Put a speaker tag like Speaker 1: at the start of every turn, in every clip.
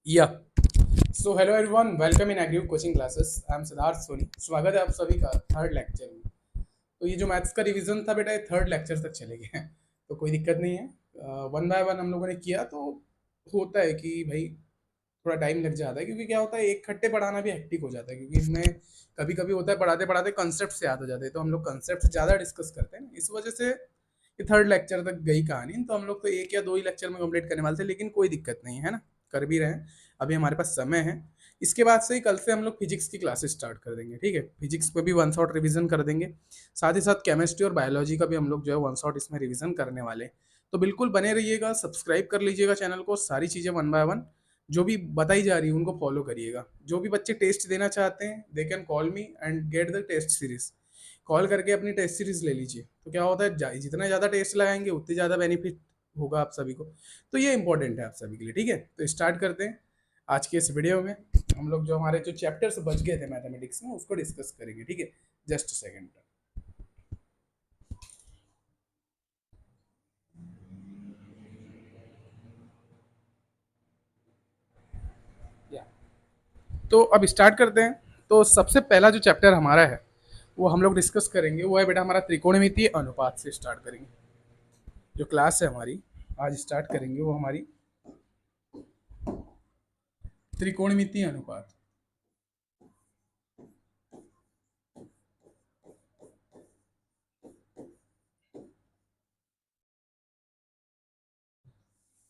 Speaker 1: या so hello everyone, welcome in agri coaching classes. I am Siddharth Soni. स्वागत है आप सभी का थर्ड लेक्चर में। तो ये जो मैथ्स का रिवीजन था बेटा, ये थर्ड लेक्चर तक चले गए हैं, तो कोई दिक्कत नहीं है। वन बाय वन हम लोगों ने किया, तो होता है कि भाई थोड़ा टाइम लग जाता है, क्योंकि क्या होता है एक खट्टे पढ़ाना भी हेक्टिक हो जाता है, क्योंकि इसमें कभी कभी होता है पढ़ाते पढ़ाते कंसेप्ट से याद हो जाते हैं, तो हम लोग कंसेप्ट ज़्यादा डिस्कस करते हैं, इस वजह से ये थर्ड लेक्चर तक गई कहानी। तो हम लोग तो एक या दो ही लेक्चर में कंप्लीट करने वाले थे, लेकिन कोई दिक्कत नहीं है ना, कर भी रहे हैं। अभी हमारे पास समय है। इसके बाद से ही कल से हम लोग फिजिक्स की क्लासेस स्टार्ट कर देंगे, ठीक है। फिजिक्स पे भी वन शॉट रिवीजन कर देंगे, साथ ही साथ केमिस्ट्री और बायोलॉजी का भी हम लोग जो है वन शॉट इसमें रिवीजन करने वाले हैं। तो बिल्कुल बने रहिएगा, सब्सक्राइब कर लीजिएगा चैनल को, सारी चीज़ें वन बाय वन जो भी बताई जा रही है उनको फॉलो करिएगा। जो भी बच्चे टेस्ट देना चाहते हैं, they can call me and get the test series. Call करके अपनी टेस्ट सीरीज ले लीजिए, तो क्या होता है जितना ज़्यादा टेस्ट लगाएंगे उतनी ज़्यादा बेनिफिट होगा आप सभी को। तो ये इंपॉर्टेंट है आप सभी के लिए, ठीक है। तो स्टार्ट करते हैं आज के इस वीडियो में। हम लोग जो हमारे जो चैप्टर्स बच गए थे मैथमेटिक्स में उसको डिस्कस करेंगे, ठीक है। Just second. या तो अब स्टार्ट करते हैं। तो सबसे पहला जो चैप्टर हमारा है वो हम लोग डिस्कस करेंगे, वो है बेटा हमारा त्रिकोणमितीय अनुपात से स्टार्ट करेंगे। जो क्लास है हमारी आज स्टार्ट करेंगे वो हमारी त्रिकोणमितीय अनुपात।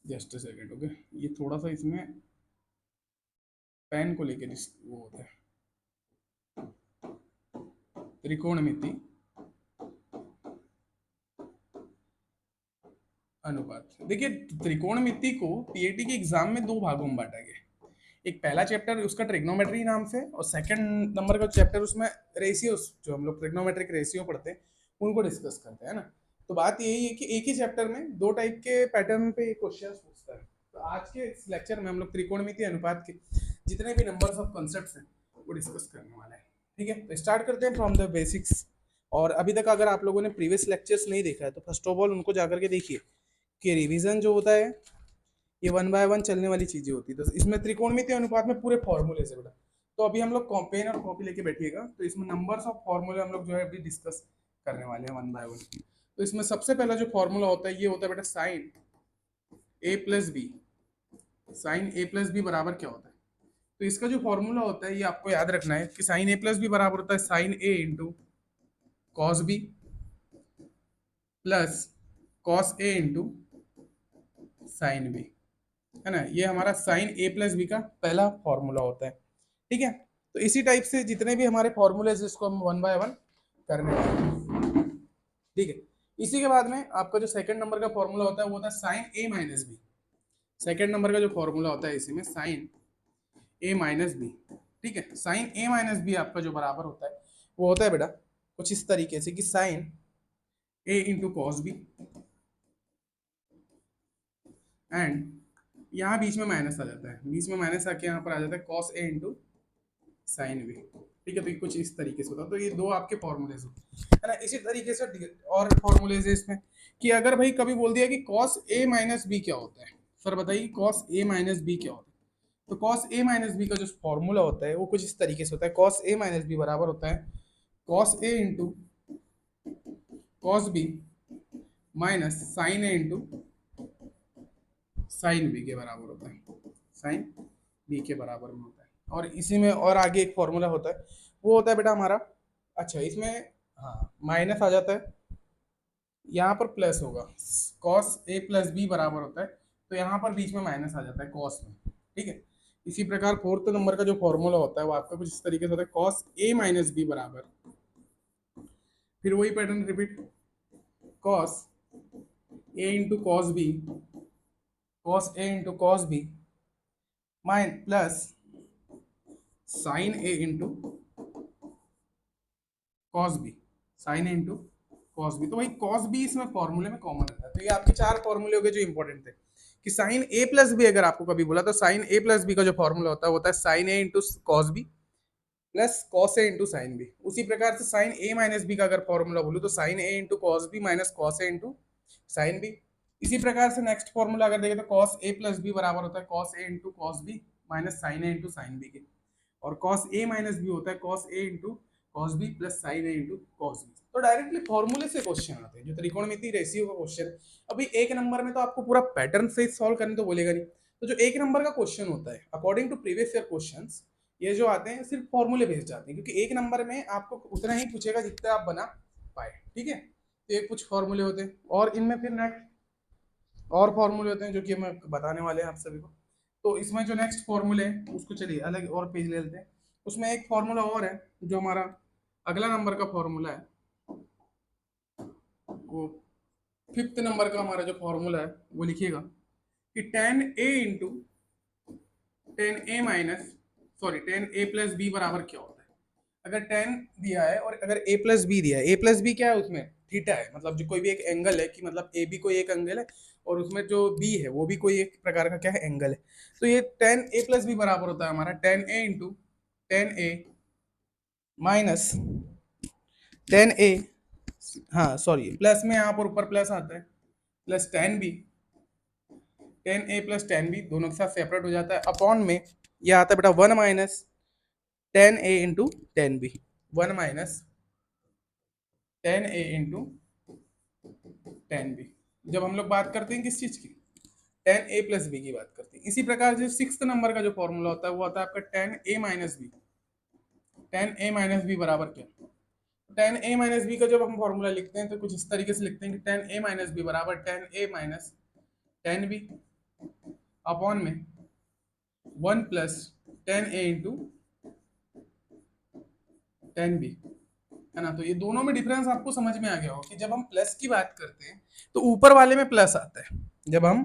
Speaker 1: Just second, okay. ये थोड़ा सा इसमें पेन को लेकर वो होता है। त्रिकोणमिति अनुपात, देखिए त्रिकोणमिति को पीएटी के एग्जाम में दो भागों में बांटा गया। एक पहला चैप्टर उसका ट्रिग्नोमेट्री नाम से, और सेकंड नंबर का चैप्टर उसमें रेशियोस, जो हम लोग ट्रिग्नोमेट्रिक रेशियो पढ़ते हैं उनको डिस्कस करते हैं ना। तो बात यही है कि एक ही चैप्टर में दो टाइप के पैटर्न पे क्वेश्चन पूछता है। तो आज के इस लेक्चर में हम लोग त्रिकोणमिति अनुपात के जितने भी नंबर्स ऑफ कॉन्सेप्ट्स हैं वो डिस्कस करने वाले हैं, ठीक है। तो स्टार्ट करते हैं फ्रॉम द बेसिक्स। और अभी तक अगर आप लोगों ने प्रीवियस लेक्चर्स नहीं देखा है तो फर्स्ट ऑफ ऑल उनको जाकर के देखिए कि रिवीजन जो होता है ये वन बाय वन चलने वाली चीजें होती है। तो इसमें त्रिकोणमितीय अनुपात में पूरे फॉर्मूले से बेटा। तो अभी हम लोग पेन और कॉपी लेके बैठिएगा, तो इसमें नंबर्स ऑफ फॉर्मूले हम लोग जो है अभी डिस्कस करने वाले हैं वन बाय वन। तो इसमें सबसे पहला जो फॉर्मूला होता है ये होता है बेटा साइन ए प्लस बी। साइन ए प्लस बी बराबर क्या होता है? तो इसका जो फॉर्मूला होता है ये आपको याद रखना है कि साइन ए प्लस बी बराबर होता है sine A into cos B plus cos A into sine B, है ना। ये हमारा साइन ए प्लस बी का पहला फॉर्मूला होता है, ठीक है। तो इसी टाइप से जितने भी हमारे फॉर्मूले इसको हम वन बाय वन करने वाले हैं, ठीक है। इसी के बाद में आपका जो सेकंड नंबर का फॉर्मूला होता है वो होता है साइन ए माइनस बी। सेकंड नंबर का जो फॉर्मूला होता है इसी में साइन ए माइनस बी, ठीक है। साइन ए माइनस बी आपका जो बराबर होता है वो होता है बेटा कुछ इस तरीके से कि sine A into cos B and यहाँ बीच में माइनस आ जाता है, बीच में माइनस आके यहाँ पर आ जाता है cos A into sine B, ठीक है। तो ये कुछ इस तरीके से होता है। तो ये दो आपके फॉर्मूलेज है ना। इसी तरीके से और फॉर्मूलेज है इसमें कि अगर भाई कभी बोल दिया कि कॉस ए माइनस बी क्या होता है, सर बताइए कॉस ए माइनस बी क्या होता है। तो कॉस ए माइनस बी का जो फॉर्मूला होता है वो कुछ इस तरीके से होता है। कॉस ए माइनस बी बराबर होता है cos A into cos B minus sine A into sine B के बराबर होता है, साइन बी के बराबर में होता है। और इसी में और आगे एक फॉर्मूला होता है, वो होता है बेटा हमारा, अच्छा इसमें हाँ माइनस आ जाता है, यहाँ पर प्लस होगा। कॉस ए प्लस बी बराबर होता है, तो यहाँ पर बीच में माइनस आ जाता है कॉस में, ठीक है। इसी प्रकार फोर्थ नंबर का जो फॉर्मूला होता है वो आपका कुछ इस तरीके से होता है कॉस ए माइनस बी बराबर, फिर वही pattern repeat, cos A into cos B, cos A into cos B minus plus sine A into cos B, sine A into cos B. तो भाई कॉस बी इसमें फॉर्मूले में कॉमन रहता है। तो ये आपके चार फॉर्मूले हो गए जो इंपॉर्टेंट थे कि साइन ए प्लस बी अगर आपको कभी बोला तो साइन ए प्लस बी का जो फॉर्मूला होता है वो होता है sine A into cos B plus cos A into sine B. उसी प्रकार से साइन ए माइनस बी का अगर फॉर्मूला बोलूँ तो sine A into cos B minus cos A into sine B. इसी प्रकार से नेक्स्ट फॉर्मूला अगर देखें तो कॉस ए प्लस बी बराबर होता है cos A into cos B minus sine A into sine B के, और कॉस ए माइनस बी होता है cos A into cos B plus sine A into cos B. तो डायरेक्टली फॉर्मूले से क्वेश्चन आते हैं जो त्रिकोणमिति रेशियो का क्वेश्चन। अभी एक नंबर में तो आपको पूरा पैटर्न से सॉल्व करने तो बोलेगा नहीं, तो जो एक नंबर का क्वेश्चन होता है according to previous year questions, ये जो आते हैं सिर्फ फॉर्मूले बेस्ड जाते हैं, क्योंकि एक नंबर में आपको उतना ही पूछेगा जितना आप बना पाए। ठीक है, तो ये कुछ फॉर्मूले होते हैं, और इनमें फिर नेक्स्ट और फॉर्मूले होते हैं जो कि हम बताने वाले हैं आप सभी को। तो इसमें जो नेक्स्ट फॉर्मूले हैं उसको चलिए अलग और पेज ले लेते हैं। उसमें एक फॉर्मूला और है जो हमारा अगला नंबर का फॉर्मूला है, वो फिफ्थ नंबर का हमारा जो फॉर्मूला है वो लिखिएगा कि ten A into tan A minus sorry ten A plus B बराबर क्या होता है। अगर टेन दिया है और अगर ए प्लस बी दिया है, ए प्लस बी क्या है उसमें थीटा है, मतलब जो कोई भी एक एंगल है कि मतलब ए बी कोई एक एंगल है और उसमें जो बी है वो भी कोई एक प्रकार का क्या है एंगल है। तो ये टेन ए प्लस बी बराबर होता है हमारा ten A into tan A minus tan ए, हाँ सॉरी प्लस में यहाँ पर ऊपर प्लस आता है प्लस टेन बी, टेन ए प्लस टेन बी दोनों के साथ सेपरेट हो जाता है, अपॉन में ये आता है बेटा one minus tan A into tan B, one minus tan A into tan B. जब हम लोग बात करते हैं किस चीज की, टेन ए प्लस बी की बात करते हैं। इसी प्रकार से सिक्स्थ नंबर का जो फॉर्मूला होता है वो आता है आपका टेन ए माइनस बी, टेन ए माइनस बी बराबर क्या, टेन ए माइनस बी का जब हम फॉर्मूला लिखते हैं तो कुछ इस तरीके से लिखते हैं कि टेन ए माइनस बी बराबर टेन ए माइनस टेन बी अपॉन में one plus ten A into tan B, है ना। तो ये दोनों में डिफरेंस आपको समझ में आ गया हो कि जब हम प्लस की बात करते हैं तो ऊपर वाले में प्लस आता है, जब हम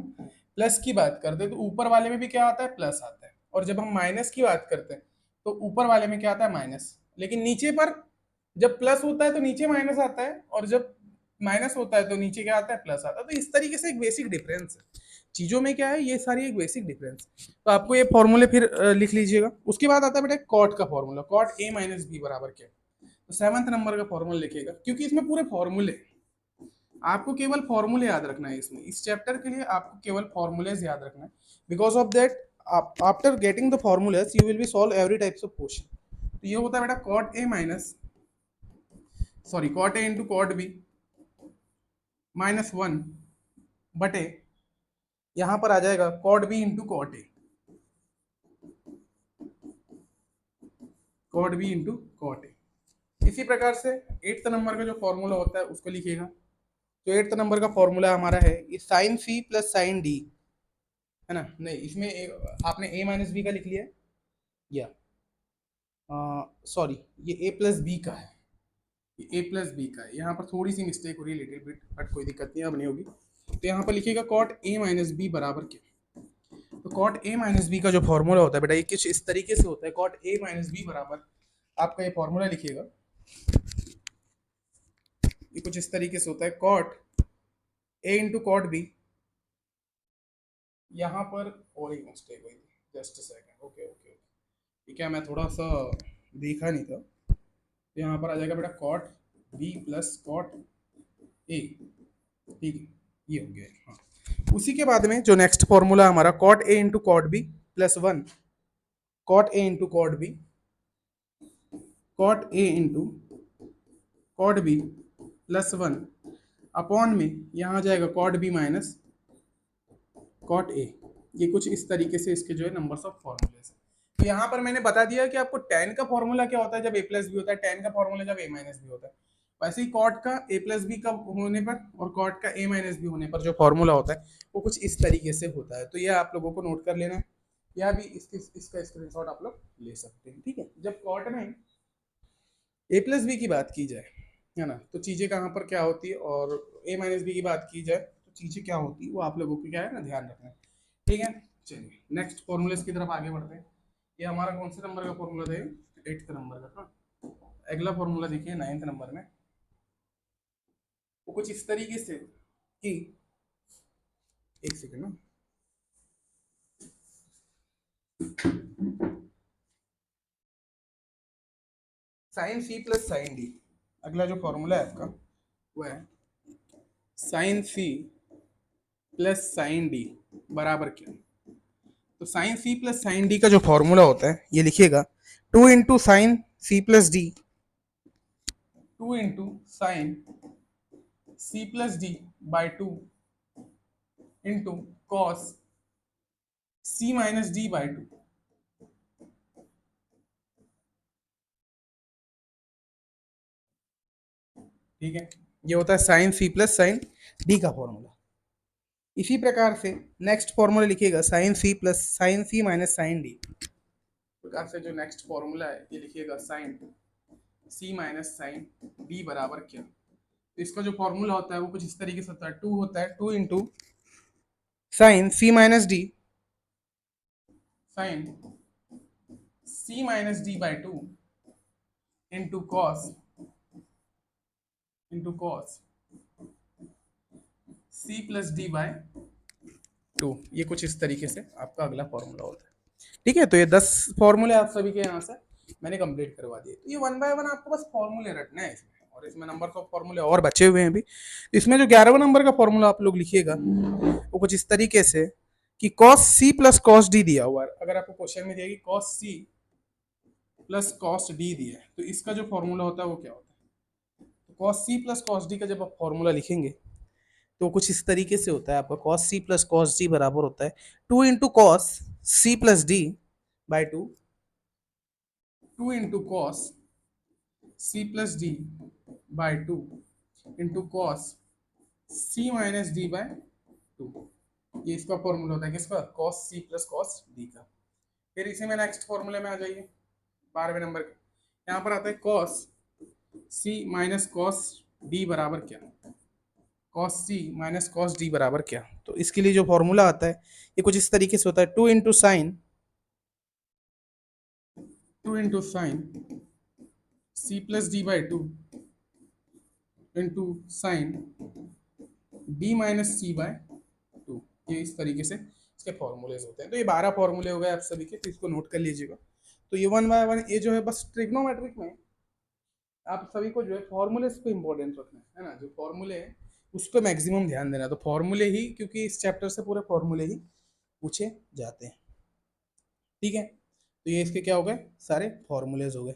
Speaker 1: प्लस की बात करते हैं तो ऊपर वाले में भी क्या आता है प्लस आता है, और जब हम माइनस की बात करते हैं तो ऊपर वाले में क्या आता है माइनस। लेकिन नीचे पर जब प्लस होता है तो नीचे माइनस आता है, और जब माइनस होता है तो नीचे क्या आता है प्लस आता है। तो इस तरीके से एक बेसिक डिफरेंस है चीजों में, क्या है ये सारी एक बेसिक डिफरेंस। तो आपको ये फॉर्मूले फिर लिख लीजिएगा। उसके बाद आता है बेटा कॉट का formula, cot A minus B बराबर क्या, तो सेवंथ नंबर का फॉर्मूला लिखिएगा, क्योंकि इसमें पूरे फॉर्मूले आपको केवल फॉर्मूले याद रखना है। इसमें इस चैप्टर के लिए आपको केवल फॉर्मूलेज याद रखना है, because of that after getting the formulae you will be solve every types of question. तो ये होता है बेटा cot A minus sorry cot A into cot B minus one बटे यहां पर आ जाएगा cot B into cot A, cot B into cot A. इसी प्रकार से एट्थ नंबर का जो फॉर्मूला होता है उसको लिखिएगा। जो एट्थ नंबर का फॉर्मूला हमारा है ये sine C plus sine D, है ना। नहीं इसमें आपने ए माइनस बी का लिख लिया या सॉरी ये ए प्लस बी का है, ये ए प्लस बी का है। यहाँ पर थोड़ी सी मिस्टेक हो रही है लिटिल बिट, बट कोई दिक्कत नहीं अब नहीं होगी। तो यहाँ पर लिखिएगा कॉट ए माइनस बी बराबर क्या, तो कॉट ए माइनस बी का जो फॉर्मूला होता है बेटा ये कुछ इस तरीके से होता है। कॉट ए माइनस बी बराबर आपका ये फॉर्मूला लिखिएगा, ये कुछ इस तरीके से होता है cot A into cot B, यहाँ पर और एक मिस्टेक हुई थी just second, okay okay okay ठीक है, मैं थोड़ा सा देखा नहीं था। यहाँ पर आ जाएगा बेटा cot B plus cot A, ठीक है ये हो गया। हाँ उसी के बाद में जो नेक्स्ट फॉर्मूला हमारा cot A into cot B plus one, cot A into cot B, cot A into cot B plus one upon में यहाँ आ जाएगा cot B minus cot A. ये कुछ इस तरीके से इसके जो है नंबर्स ऑफ फॉर्मूलेस है। तो यहाँ पर मैंने बता दिया कि आपको tan का फॉर्मूला क्या होता है जब a प्लस बी होता है, tan का फॉर्मूला जब a माइनस बी होता है। वैसे ही cot का a प्लस बी का होने पर और cot का a माइनस बी होने पर जो फॉर्मूला होता है वो कुछ इस तरीके से होता है। तो ये आप लोगों को नोट कर लेना है, या भी इसका स्क्रीनशॉट आप लोग ले सकते हैं। ठीक है, जब cot में a प्लस बी की बात की जाए, है ना, तो चीज़ें कहाँ पर क्या होती है, और a माइनस बी की बात की जाए तो चीज़ें क्या होती है वो आप लोगों को क्या है ना ध्यान रखना है। ठीक है, चलिए नेक्स्ट फॉर्मूलेस की तरफ आगे बढ़ते हैं। ये हमारा कौन से नंबर का फॉर्मूला था, एट्थ नंबर का था। अगला फॉर्मूला देखिए नाइन्थ नंबर में, वो कुछ इस तरीके से कि एक सेकेंड ना, sine C plus sine D, अगला जो फॉर्मूला है आपका वो है sine C plus sine D बराबर क्या। तो sine C plus sine D का जो फॉर्मूला होता है ये लिखिएगा, 2 × sin C + D, 2 × sin C + D/2 into cos C - D/2। ठीक है, ये होता है sine C plus sine D का फॉर्मूला। इसी प्रकार से नेक्स्ट फॉर्मूला लिखिएगा, sine C plus sine C minus sine D. प्रकार से जो नेक्स्ट फॉर्मूला है ये लिखिएगा, sine C minus sine D बराबर क्या। तो इसका जो फॉर्मूला होता है वो कुछ इस तरीके से होता है, 2 होता है 2 × sine C minus D, sine C - D/2 into cos C + D/2। ये कुछ इस तरीके से आपका अगला फॉर्मूला होता है। ठीक है, तो ये 10 फॉर्मूले आप सभी के यहाँ से मैंने कंप्लीट करवा दिए। तो ये 1 बाय 1 आपको बस फॉर्मूले रटना है इसमें, और इसमें नंबर ऑफ फॉर्मूले और बचे हुए हैं अभी। तो इसमें जो 11वां नंबर का फॉर्मूला आप लोग लिखिएगा वो कुछ इस तरीके से कि cos C + cos D दिया हुआ है। अगर आपको क्वेश्चन में दिया कि cos C + cos D दिया है, तो इसका जो फॉर्मूला होता है वो क्या होता है। तो cos C + cos D का जब आप फॉर्मूला लिखेंगे तो कुछ इस तरीके से होता है आपका, cos C + cos D बराबर होता है 2 × cos C + D/2, 2 × cos C + D/2 into cos C - D/2। ये इसका फॉर्मूला होता है किसका, cos C + cos D का। फिर इसी में नेक्स्ट फॉर्मूले में आ जाइए, 12वें नंबर का। यहाँ पर आता है cos C - cos D बराबर क्या, cos C - cos D बराबर क्या। तो इसके लिए जो फॉर्मूला आता है ये कुछ इस तरीके से होता है, 2 × sin C + D/2 into sine D - C/2। ये इस तरीके से इसके फॉर्मूलेज होते हैं। तो ये 12 फॉर्मूले हो गए आप सभी के, तो इसको नोट कर लीजिएगा। तो ये 1 बाय 1 ये जो है बस ट्रिग्नोमेट्रिक में आप सभी को जो है फॉर्मूलेस पे इंपॉर्टेंस रखना है ना, जो फॉर्मूले है उस पर मैक्सिमम ध्यान देना। तो फॉर्मूले ही, क्योंकि इस चैप्टर से पूरे फॉर्मूले ही पूछे जाते हैं। ठीक है, तो ये इसके क्या हो गए, सारे फॉर्मूलेज हो गए।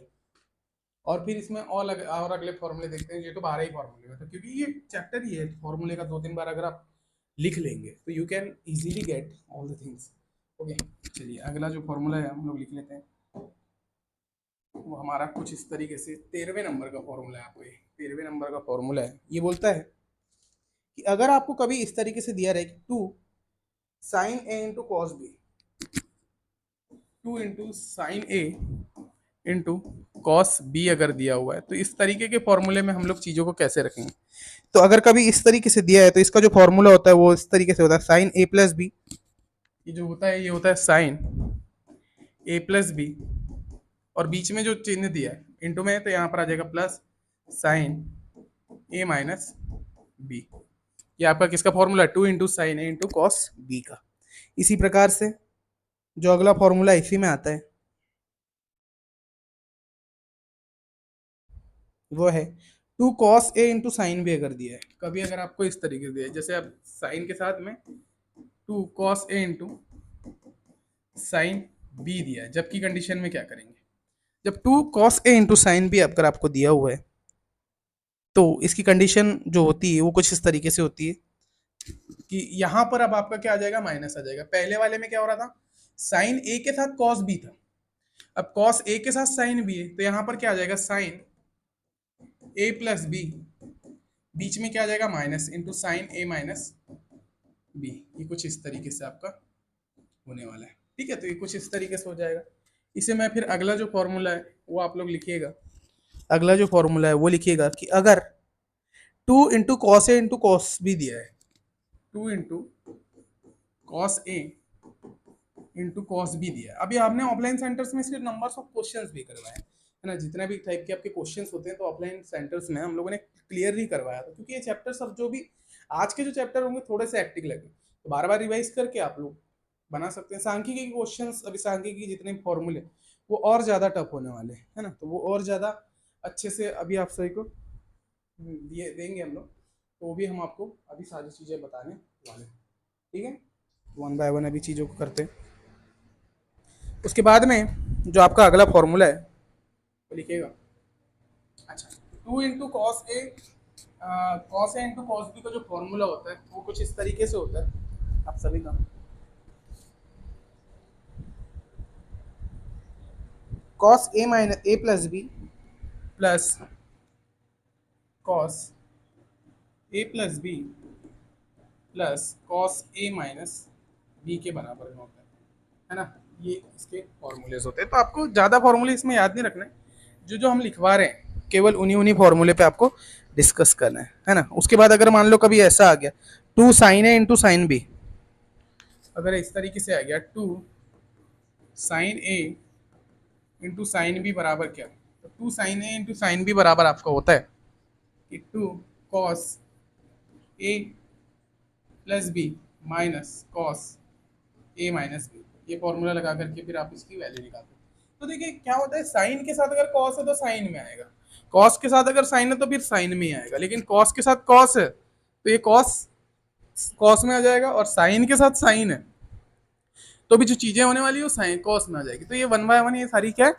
Speaker 1: और फिर इसमें और अगले फॉर्मूले देखते हैं। ये तो 12 ही फॉर्मूले हैं, तो क्योंकि ये चैप्टर ही है फॉर्मूले का, 2-3 बार अगर आप लिख लेंगे तो you can easily get all the things. Okay, चलिए अगला जो फॉर्मूला है हम लोग लिख लेते हैं। वो हमारा कुछ इस तरीके से 13वें नंबर का फॉर्मूला है। आपको ये 13वें नंबर का फॉर्मूला है, ये बोलता है कि अगर आपको कभी इस तरीके से दिया रहे कि 2 sin A × cos B, 2 × sin A × cos B अगर दिया हुआ है, तो इस तरीके के फॉर्मूले में हम लोग चीज़ों को कैसे रखेंगे। तो अगर कभी इस तरीके से दिया है तो इसका जो फॉर्मूला होता है वो इस तरीके से होता है, sin A + B। ये जो होता है ये होता है sin A + B, और बीच में जो चिन्ह दिया है इंटू में, तो यहाँ पर आ जाएगा प्लस sin A - B। ये आपका किसका फॉर्मूला है, 2 × sin A × cos B का। इसी प्रकार से जो अगला फॉर्मूला इसी में आता है वो है 2 cos A × sin B। अगर दिया है कभी, अगर आपको इस तरीके से दिया है, जैसे आप साइन के साथ में 2 cos A × sin B दिया है, जबकि कंडीशन में क्या करेंगे, जब 2 cos A × sin B अगर आपको दिया हुआ है तो इसकी कंडीशन जो होती है वो कुछ इस तरीके से होती है कि यहाँ पर अब आपका क्या आ जाएगा, माइनस आ जाएगा। पहले वाले में क्या हो रहा था, साइन ए के साथ cos B था, अब cos A के साथ साइन B है, तो यहाँ पर क्या आ जाएगा, साइन A + B, बीच में क्या आ जाएगा minus, into sine A - B। ये कुछ इस तरीके से आपका होने वाला है। ठीक है, तो ये कुछ इस तरीके से हो जाएगा। इसे मैं फिर अगला जो फॉर्मूला है वो आप लोग लिखिएगा। अगला जो फॉर्मूला है वो लिखिएगा कि अगर 2 × cos A × cos B दिया है, 2 × cos A × cos B दिया है। अभी आपने ऑफलाइन सेंटर्स में इसके नंबर्स ऑफ क्वेश्चंस भी करवाए हैं, है ना। जितने भी टाइप के आपके क्वेश्चंस होते हैं तो ऑफलाइन सेंटर्स में हम लोगों ने क्लियरली करवाया था, क्योंकि ये चैप्टर सब जो भी आज के जो चैप्टर होंगे थोड़े से एक्टिव लगे, तो बार बार रिवाइज करके आप लोग बना सकते हैं। सांख्यिकी के क्वेश्चंस, अभी सांख्यिकी के जितने फॉर्मूले वो और ज़्यादा टफ होने वाले हैं, है ना, तो वो और ज़्यादा अच्छे से अभी आप सही को दिए देंगे हम लोग, तो वो भी हम आपको अभी सारी चीज़ें बताने वाले हैं। ठीक है, 1 बाय 1 अभी चीज़ों को करते हैं। उसके बाद में जो आपका अगला फॉर्मूला है वो लिखिएगा। अच्छा, to into cos A, cos A into cos B का जो फॉर्मूला होता है वो कुछ इस तरीके से होता है आप सभी का। Cos A minus A plus B plus cos A plus B plus cos A minus B के बराबर में होता है ना। ये इसके फॉर्मूलेज होते हैं। तो आपको ज़्यादा फॉर्मूले इसमें याद नहीं रखना है, जो जो हम लिखवा रहे हैं केवल उन्हीं उन्हीं फॉर्मूले पे आपको डिस्कस करना है ना। उसके बाद अगर मान लो कभी ऐसा आ गया two sine A into sine B, अगर इस तरीके से आ गया two sine A into sine B बराबर क्या, तो two sine A into sine B बराबर आपका होता है कि two cos A plus B minus cos A minus B. ये फॉर्मूला लगा करके फिर आप इसकी वैल्यू निकालते हैं। तो देखिए क्या होता है, साइन के साथ अगर कॉस है तो साइन में आएगा, कॉस के साथ अगर साइन है तो फिर साइन में ही आएगा, लेकिन कॉस के साथ कॉस है तो ये कॉस कॉस में आ जाएगा, और साइन के साथ साइन है तो भी जो चीजें होने वाली है वो साइन कॉस में आ जाएगी। तो ये वन बाय वन ये सारी क्या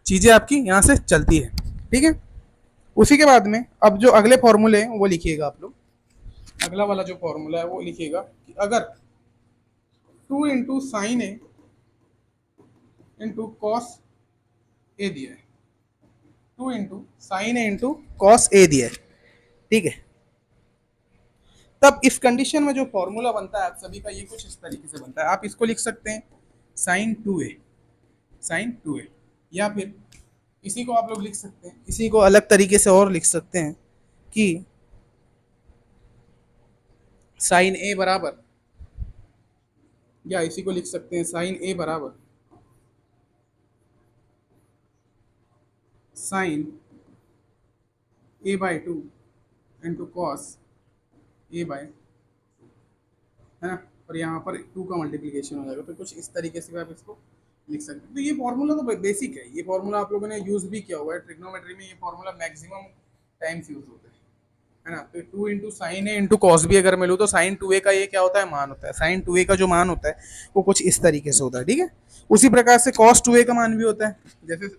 Speaker 1: चीजें आपकी यहाँ से चलती है, ठीक है। उसी के बाद में अब जो अगले फॉर्मूले हैं वो लिखिएगा आप लोग। अगला वाला जो फॉर्मूला है वो लिखिएगा कि अगर two into sine A into cos ए दिया है, two into sine A into cos ए दिया है, ठीक है, तब इस कंडीशन में जो फॉर्मूला बनता है आप सभी का ये कुछ इस तरीके से बनता है। आप इसको लिख सकते हैं sign to A, sign to ए, या फिर इसी को आप लोग लिख सकते हैं, इसी को अलग तरीके से और लिख सकते हैं कि साइन ए बराबर, या इसी को लिख सकते हैं साइन ए बराबर sine A by two into cos A by, है ना, और यहाँ पर टू का मल्टीप्लीकेशन हो जाएगा। तो कुछ इस तरीके से भी आप इसको लिख सकते हैं। तो ये फॉर्मूला तो बेसिक है, ये फॉर्मूला आप लोगों ने यूज भी किया हुआ है ट्रिग्नोमेट्री में, ये फॉर्मूला मैक्सिमम टाइम्स यूज होता है ना। तो two into sine A into cos B अगर मैं लूँ तो साइन टू ए का ये क्या होता है मान होता है, साइन टू ए का जो मान होता है वो कुछ इस तरीके से होता है, ठीक है। उसी प्रकार से कॉस टू ए का मान भी होता है, जैसे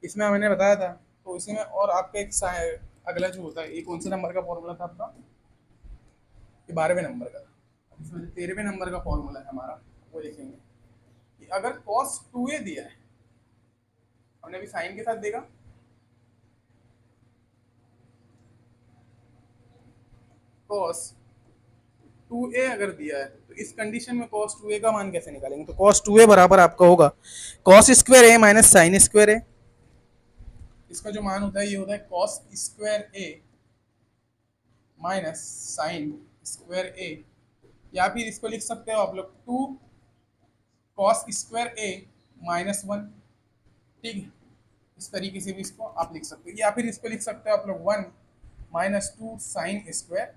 Speaker 1: इसमें मैंने बताया था। तो इसी में और आपका एक अगला जो होता है, ये कौन से नंबर का फॉर्मूला था आपका, ये 12वें नंबर का था। इसमें 13वें नंबर का फॉर्मूला है हमारा, वो लिखेंगे कि अगर cos 2a दिया है, हमने अभी साइन के साथ देखा, cos 2a अगर दिया है तो इस कंडीशन में cos 2a का मान कैसे निकालेंगे। तो cos 2a बराबर आपका होगा cos square A minus sine square A. इसका जो मान होता है ये होता है cos square A minus sine square A, या फिर इसको लिख सकते हो आप लोग two cos square A minus one, ठीक है। इस तरीके से भी इसको आप लिख सकते हो, या फिर इसको लिख सकते हो आप लोग one minus two sine square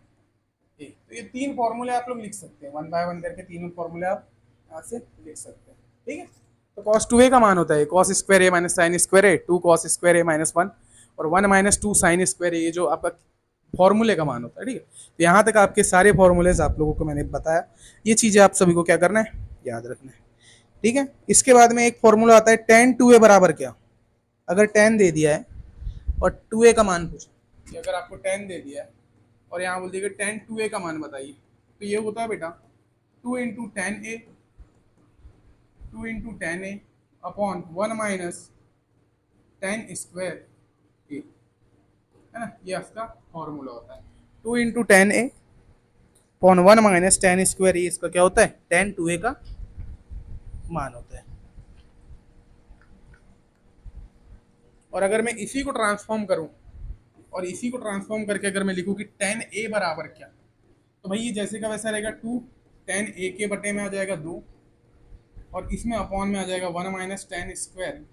Speaker 1: A. तो ये तीन फॉर्मूले आप लोग लिख सकते हैं, वन बाय वन करके तीनों फॉर्मूले आप यहाँ से लिख सकते हैं, ठीक है। तो कॉस टू ए का मान होता है cos square A minus sine square A, two cos square A minus one, और one minus two sine square A, ये जो आपका फॉर्मूले का मान होता है, ठीक है। तो यहाँ तक आपके सारे फॉर्मूलेज आप लोगों को मैंने बताया, ये चीज़ें आप सभी को क्या करना है याद रखना है, ठीक है। इसके बाद में एक फॉर्मूला आता है टेन टू ए बराबर क्या। अगर टेन दे दिया है और टू ए का मान पूछा, अगर आपको टेन दे दिया है और यहाँ बोल दिया टेन टू ए का मान बताइए, तो ये होता है बेटा two into tan A, two into tan A upon one minus tan square A, है ना, ये इसका फॉर्मूला होता है। Two into tan A upon one minus tan square A, इसका क्या होता है टेन टू ए का मान होता है। और अगर मैं इसी को ट्रांसफॉर्म करूं और इसी को ट्रांसफॉर्म करके अगर मैं लिखूं कि टेन ए बराबर क्या, तो भाई ये जैसे का वैसा रहेगा, टू टेन ए के बटे में आ जाएगा दो, और इसमें अपॉन में आ जाएगा वन माइनस टेन स्क्वायर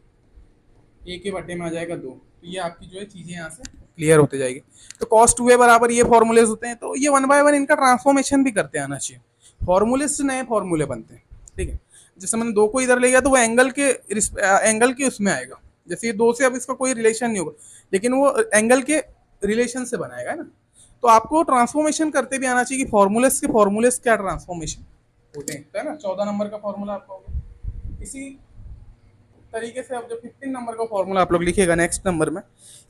Speaker 1: ए के बटे में आ जाएगा दो। तो ये आपकी जो है चीज़ें यहाँ से क्लियर होते जाएगी। तो कॉस टू ए बराबर ये फॉर्मूलेज होते हैं, तो ये वन बाय वन इनका ट्रांसफॉर्मेशन भी करते आना चाहिए, फॉर्मूले से नए फॉर्मूले बनते हैं, ठीक है। जैसे मैंने दो को इधर ले गया तो वो एंगल के उसमें आएगा, जैसे ये दो से अब इसका कोई रिलेशन नहीं होगा, लेकिन वो एंगल के रिलेशन से बनाएगा, है ना। तो आपको ट्रांसफॉर्मेशन करते भी आना चाहिए कि फॉर्मूलेस के फॉर्मूलेस क्या ट्रांसफॉर्मेशन होते हैं, है ना। 14 नंबर का फॉर्मूला आपका होगा। इसी तरीके से अब जो 15 नंबर का फॉर्मूला आप लोग लिखिएगा नेक्स्ट नंबर में,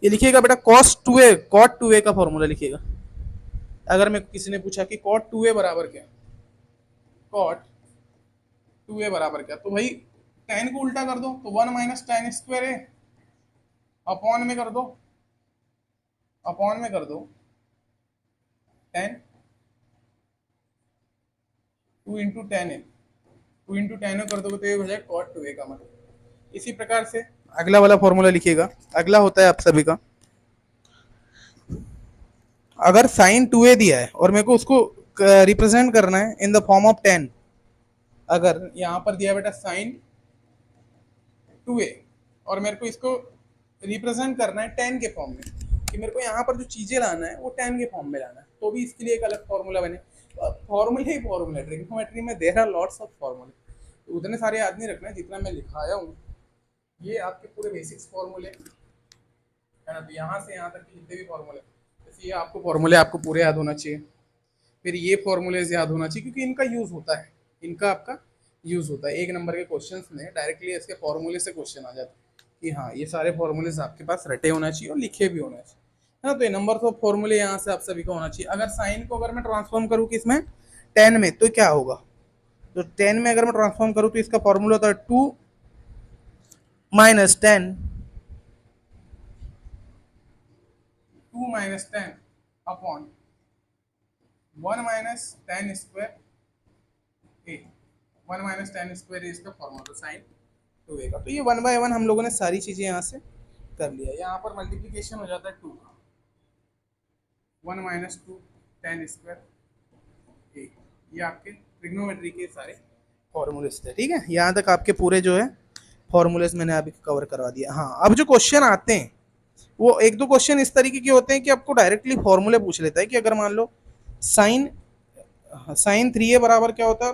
Speaker 1: ये लिखिएगा बेटा cos 2a का फॉर्मूला लिखिएगा। अगर मैं किसी ने पूछा कि cot 2a बराबर क्या, cot 2a बराबर क्या, तो भाई tan को उल्टा कर दो, तो 1 माइनस tan स्क्वायर है, अपॉन में कर दो, अपॉन में कर दो tan 2 इंटू टेन ए, 2 इंटू टेन कर दोगे तो ये हो जाएगा cot 2a का मतलब। इसी प्रकार से अगला वाला फॉर्मूला लिखिएगा। अगला होता है आप सभी का, अगर साइन 2a दिया है और मेरे को उसको रिप्रेजेंट करना है इन द फॉर्म ऑफ 10, अगर यहाँ पर दिया बेटा साइन 2a और मेरे को इसको रिप्रेजेंट करना है 10 के फॉर्म में, कि मेरे को यहाँ पर जो चीजें लाना है वो 10 के फॉर्म में लाना है, तो भी इसके लिए एक अलग फॉर्मूला बने। फॉर्मूले ही फॉर्मूला, ट्रिग्नोमेट्री में देयर आर लॉट्स ऑफ फॉर्मूले, तो उतने सारे याद नहीं रखना है जितना मैं लिखाया हूँ। ये आपके पूरे बेसिक्स फॉर्मूले है ना, तो यहाँ से यहाँ तक के जितने भी फॉर्मूले, जैसे ये आपको फॉर्मूले आपको पूरे याद होना चाहिए, फिर ये फॉर्मूलेज याद होना चाहिए क्योंकि इनका यूज होता है, इनका आपका यूज होता है। एक नंबर के क्वेश्चंस में डायरेक्टली इसके फॉर्मूले से क्वेश्चन आ जाता है कि हाँ ये सारे फॉर्मूलेज आपके पास रटे होना चाहिए और लिखे भी होना चाहिए, है ना। तो ये नंबर ऑफ फॉर्मूले यहाँ से आप सभी को होना चाहिए। अगर साइन को अगर मैं ट्रांसफॉर्म करूँ किसमें, 10 में, तो क्या होगा, तो 10 में अगर मैं ट्रांसफॉर्म करूँ तो इसका फॉर्मूला होता है 2 minus 10, 2 minus 10 upon 1 minus tan square A, 1 minus tan square A इसका फॉर्मूला साइन 2a का। तो ये 1 बाय 1 हम लोगों ने सारी चीजें यहाँ से कर लिया। यहाँ पर मल्टीप्लीकेशन हो जाता है 2 का, 1 माइनस 2 टेन स्क्वायर ए, ये आपके ट्रिग्नोमेट्री के सारे फॉर्मूलेस थे। ठीक है, यहाँ तक आपके पूरे जो है फॉर्मूलेस मैंने अभी कवर करवा दिया। हाँ, अब जो क्वेश्चन आते हैं वो एक दो क्वेश्चन इस तरीके के होते हैं कि आपको डायरेक्टली फॉर्मूले पूछ लेता है कि अगर मान लो साइन साइन 3a बराबर क्या होता है,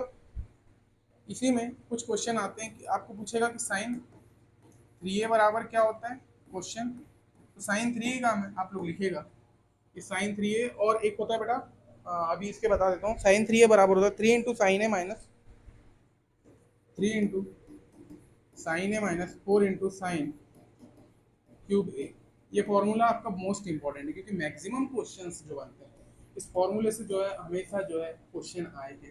Speaker 1: इसी में कुछ क्वेश्चन आते हैं कि आपको पूछेगा कि साइन 3a बराबर क्या होता है क्वेश्चन, तो साइन 3a का आप लोग लिखिएगा कि साइन 3a, और एक होता है बेटा अभी इसके बता देता हूँ, साइन 3a बराबर होता है 3 इंटू साइन ए माइनस 3 इंटू साइन ए माइनस 4 इंटू साइन क्यूब ए। ये फॉर्मूला आपका मोस्ट इंपॉर्टेंट है क्योंकि मैक्सिमम क्वेश्चंस जो बनते हैं इस फॉर्मूले से जो है हमेशा जो है क्वेश्चन आएंगे।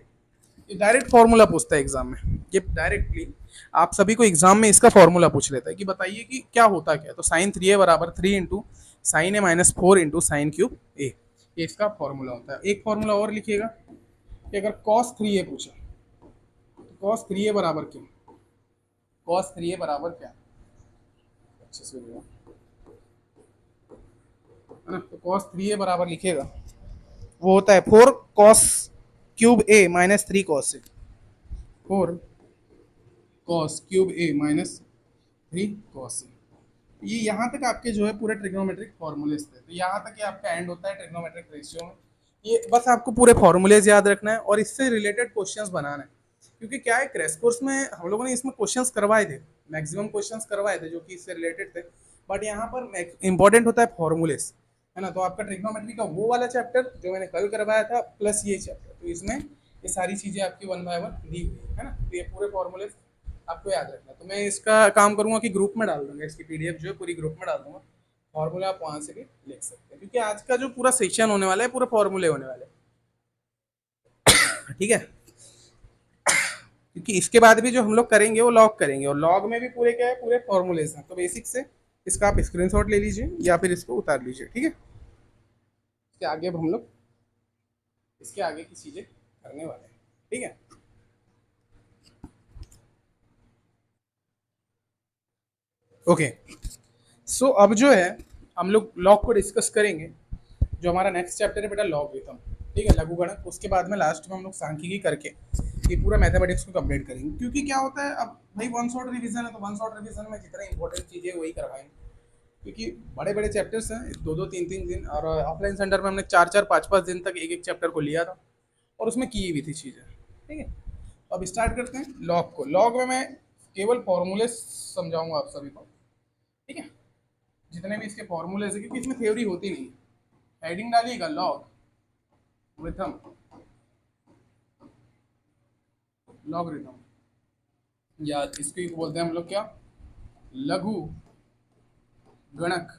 Speaker 1: ये डायरेक्ट फॉर्मूला पूछता है एग्जाम में, ये डायरेक्टली आप सभी को एग्जाम में इसका फॉर्मूला पूछ लेता है कि बताइए कि क्या होता क्या है, तो साइन 3a बराबर 3 इंटू साइन ए माइनस 4 इंटू साइन क्यूब ए, ये इसका फॉर्मूला होता है। एक फॉर्मूला और लिखिएगा कि अगर cos 3a पूछा तो cos 3a बराबर क्या, cos 3a बराबर क्या, अच्छे से है ना, तो cos 3a बराबर लिखिएगा वो होता है 4 cos क्यूब ए माइनस 3 cos ए, 4 cos क्यूब ए माइनस 3 cos ए। ये यहाँ तक आपके जो है पूरे ट्रिग्नोमेट्रिक फॉर्मूलेज थे, तो यहाँ तक ये आपका एंड होता है ट्रिग्नोमेट्रिक रेशियो में। ये बस आपको पूरे फॉर्मूलेज याद रखना है और इससे रिलेटेड क्वेश्चंस बनाना है, क्योंकि क्या है क्रैश कोर्स में हम लोगों ने इसमें क्वेश्चंस करवाए थे, मैक्सिमम क्वेश्चंस करवाए थे जो कि इससे रिलेटेड थे, बट यहाँ पर इंपॉर्टेंट होता है फॉर्मूलेज, है ना। तो आपका ट्रिग्नोमेट्री का वो वाला चैप्टर जो मैंने कल करवाया था प्लस ये चैप्टर, तो इसमें ये सारी चीज़ें आपकी 1 बाय 1 दी हुई है ना, तो ये पूरे फॉर्मूलेज आपको याद रखना। तो मैं इसका काम करूंगा कि ग्रुप में डाल दूंगा, इसकी पीडीएफ जो है पूरी ग्रुप में डाल दूंगा, फॉर्मूला आप वहां से भी लिख सकते हैं, क्योंकि आज का जो पूरा सेशन होने वाला है पूरे फॉर्मूले होने वाले हैं। ठीक है, क्योंकि इसके बाद भी जो हम लोग करेंगे वो लॉग करेंगे, और लॉग में भी पूरे क्या है, पूरे फॉर्मूलेज हैं। तो बेसिक से इसका आप स्क्रीनशॉट ले लीजिए या फिर इसको उतार लीजिए। ठीक है, इसके आगे अब हम लोग इसके आगे की चीजें करने वाले हैं। ठीक है, ओके। सो अब जो है हम लोग लॉग को डिस्कस करेंगे। जो हमारा नेक्स्ट चैप्टर है बेटा लॉगरिथम, ठीक है, लघुगणक। उसके बाद में लास्ट में हम लोग सांख्यिकी करके ये पूरा मैथमेटिक्स को कंप्लीट करेंगे, क्योंकि क्या होता है अब भाई वन शॉट रिवीजन है, तो वन शॉट रिवीजन में जितने इंपॉर्टेंट चीज़ें वही करवाएंगे, क्योंकि बड़े बड़े चैप्टर्स हैं, दो दो तीन तीन दिन, और ऑफलाइन सेंटर में हमने चार चार पाँच पाँच दिन तक एक एक चैप्टर को लिया था और उसमें की भी थी चीज़ें। ठीक है, तो अब स्टार्ट करते हैं लॉग को। लॉग में मैं केवल फॉर्मूले समझाऊंगा आप सभी को, ठीक है, जितने भी इसके फॉर्मूलेज है, क्योंकि इसमें थ्योरी होती नहीं है। हेडिंग डालिएगा लॉग रिथम, लॉग रिथम, या इसको बोलते हैं हम लोग क्या, लघु गणक,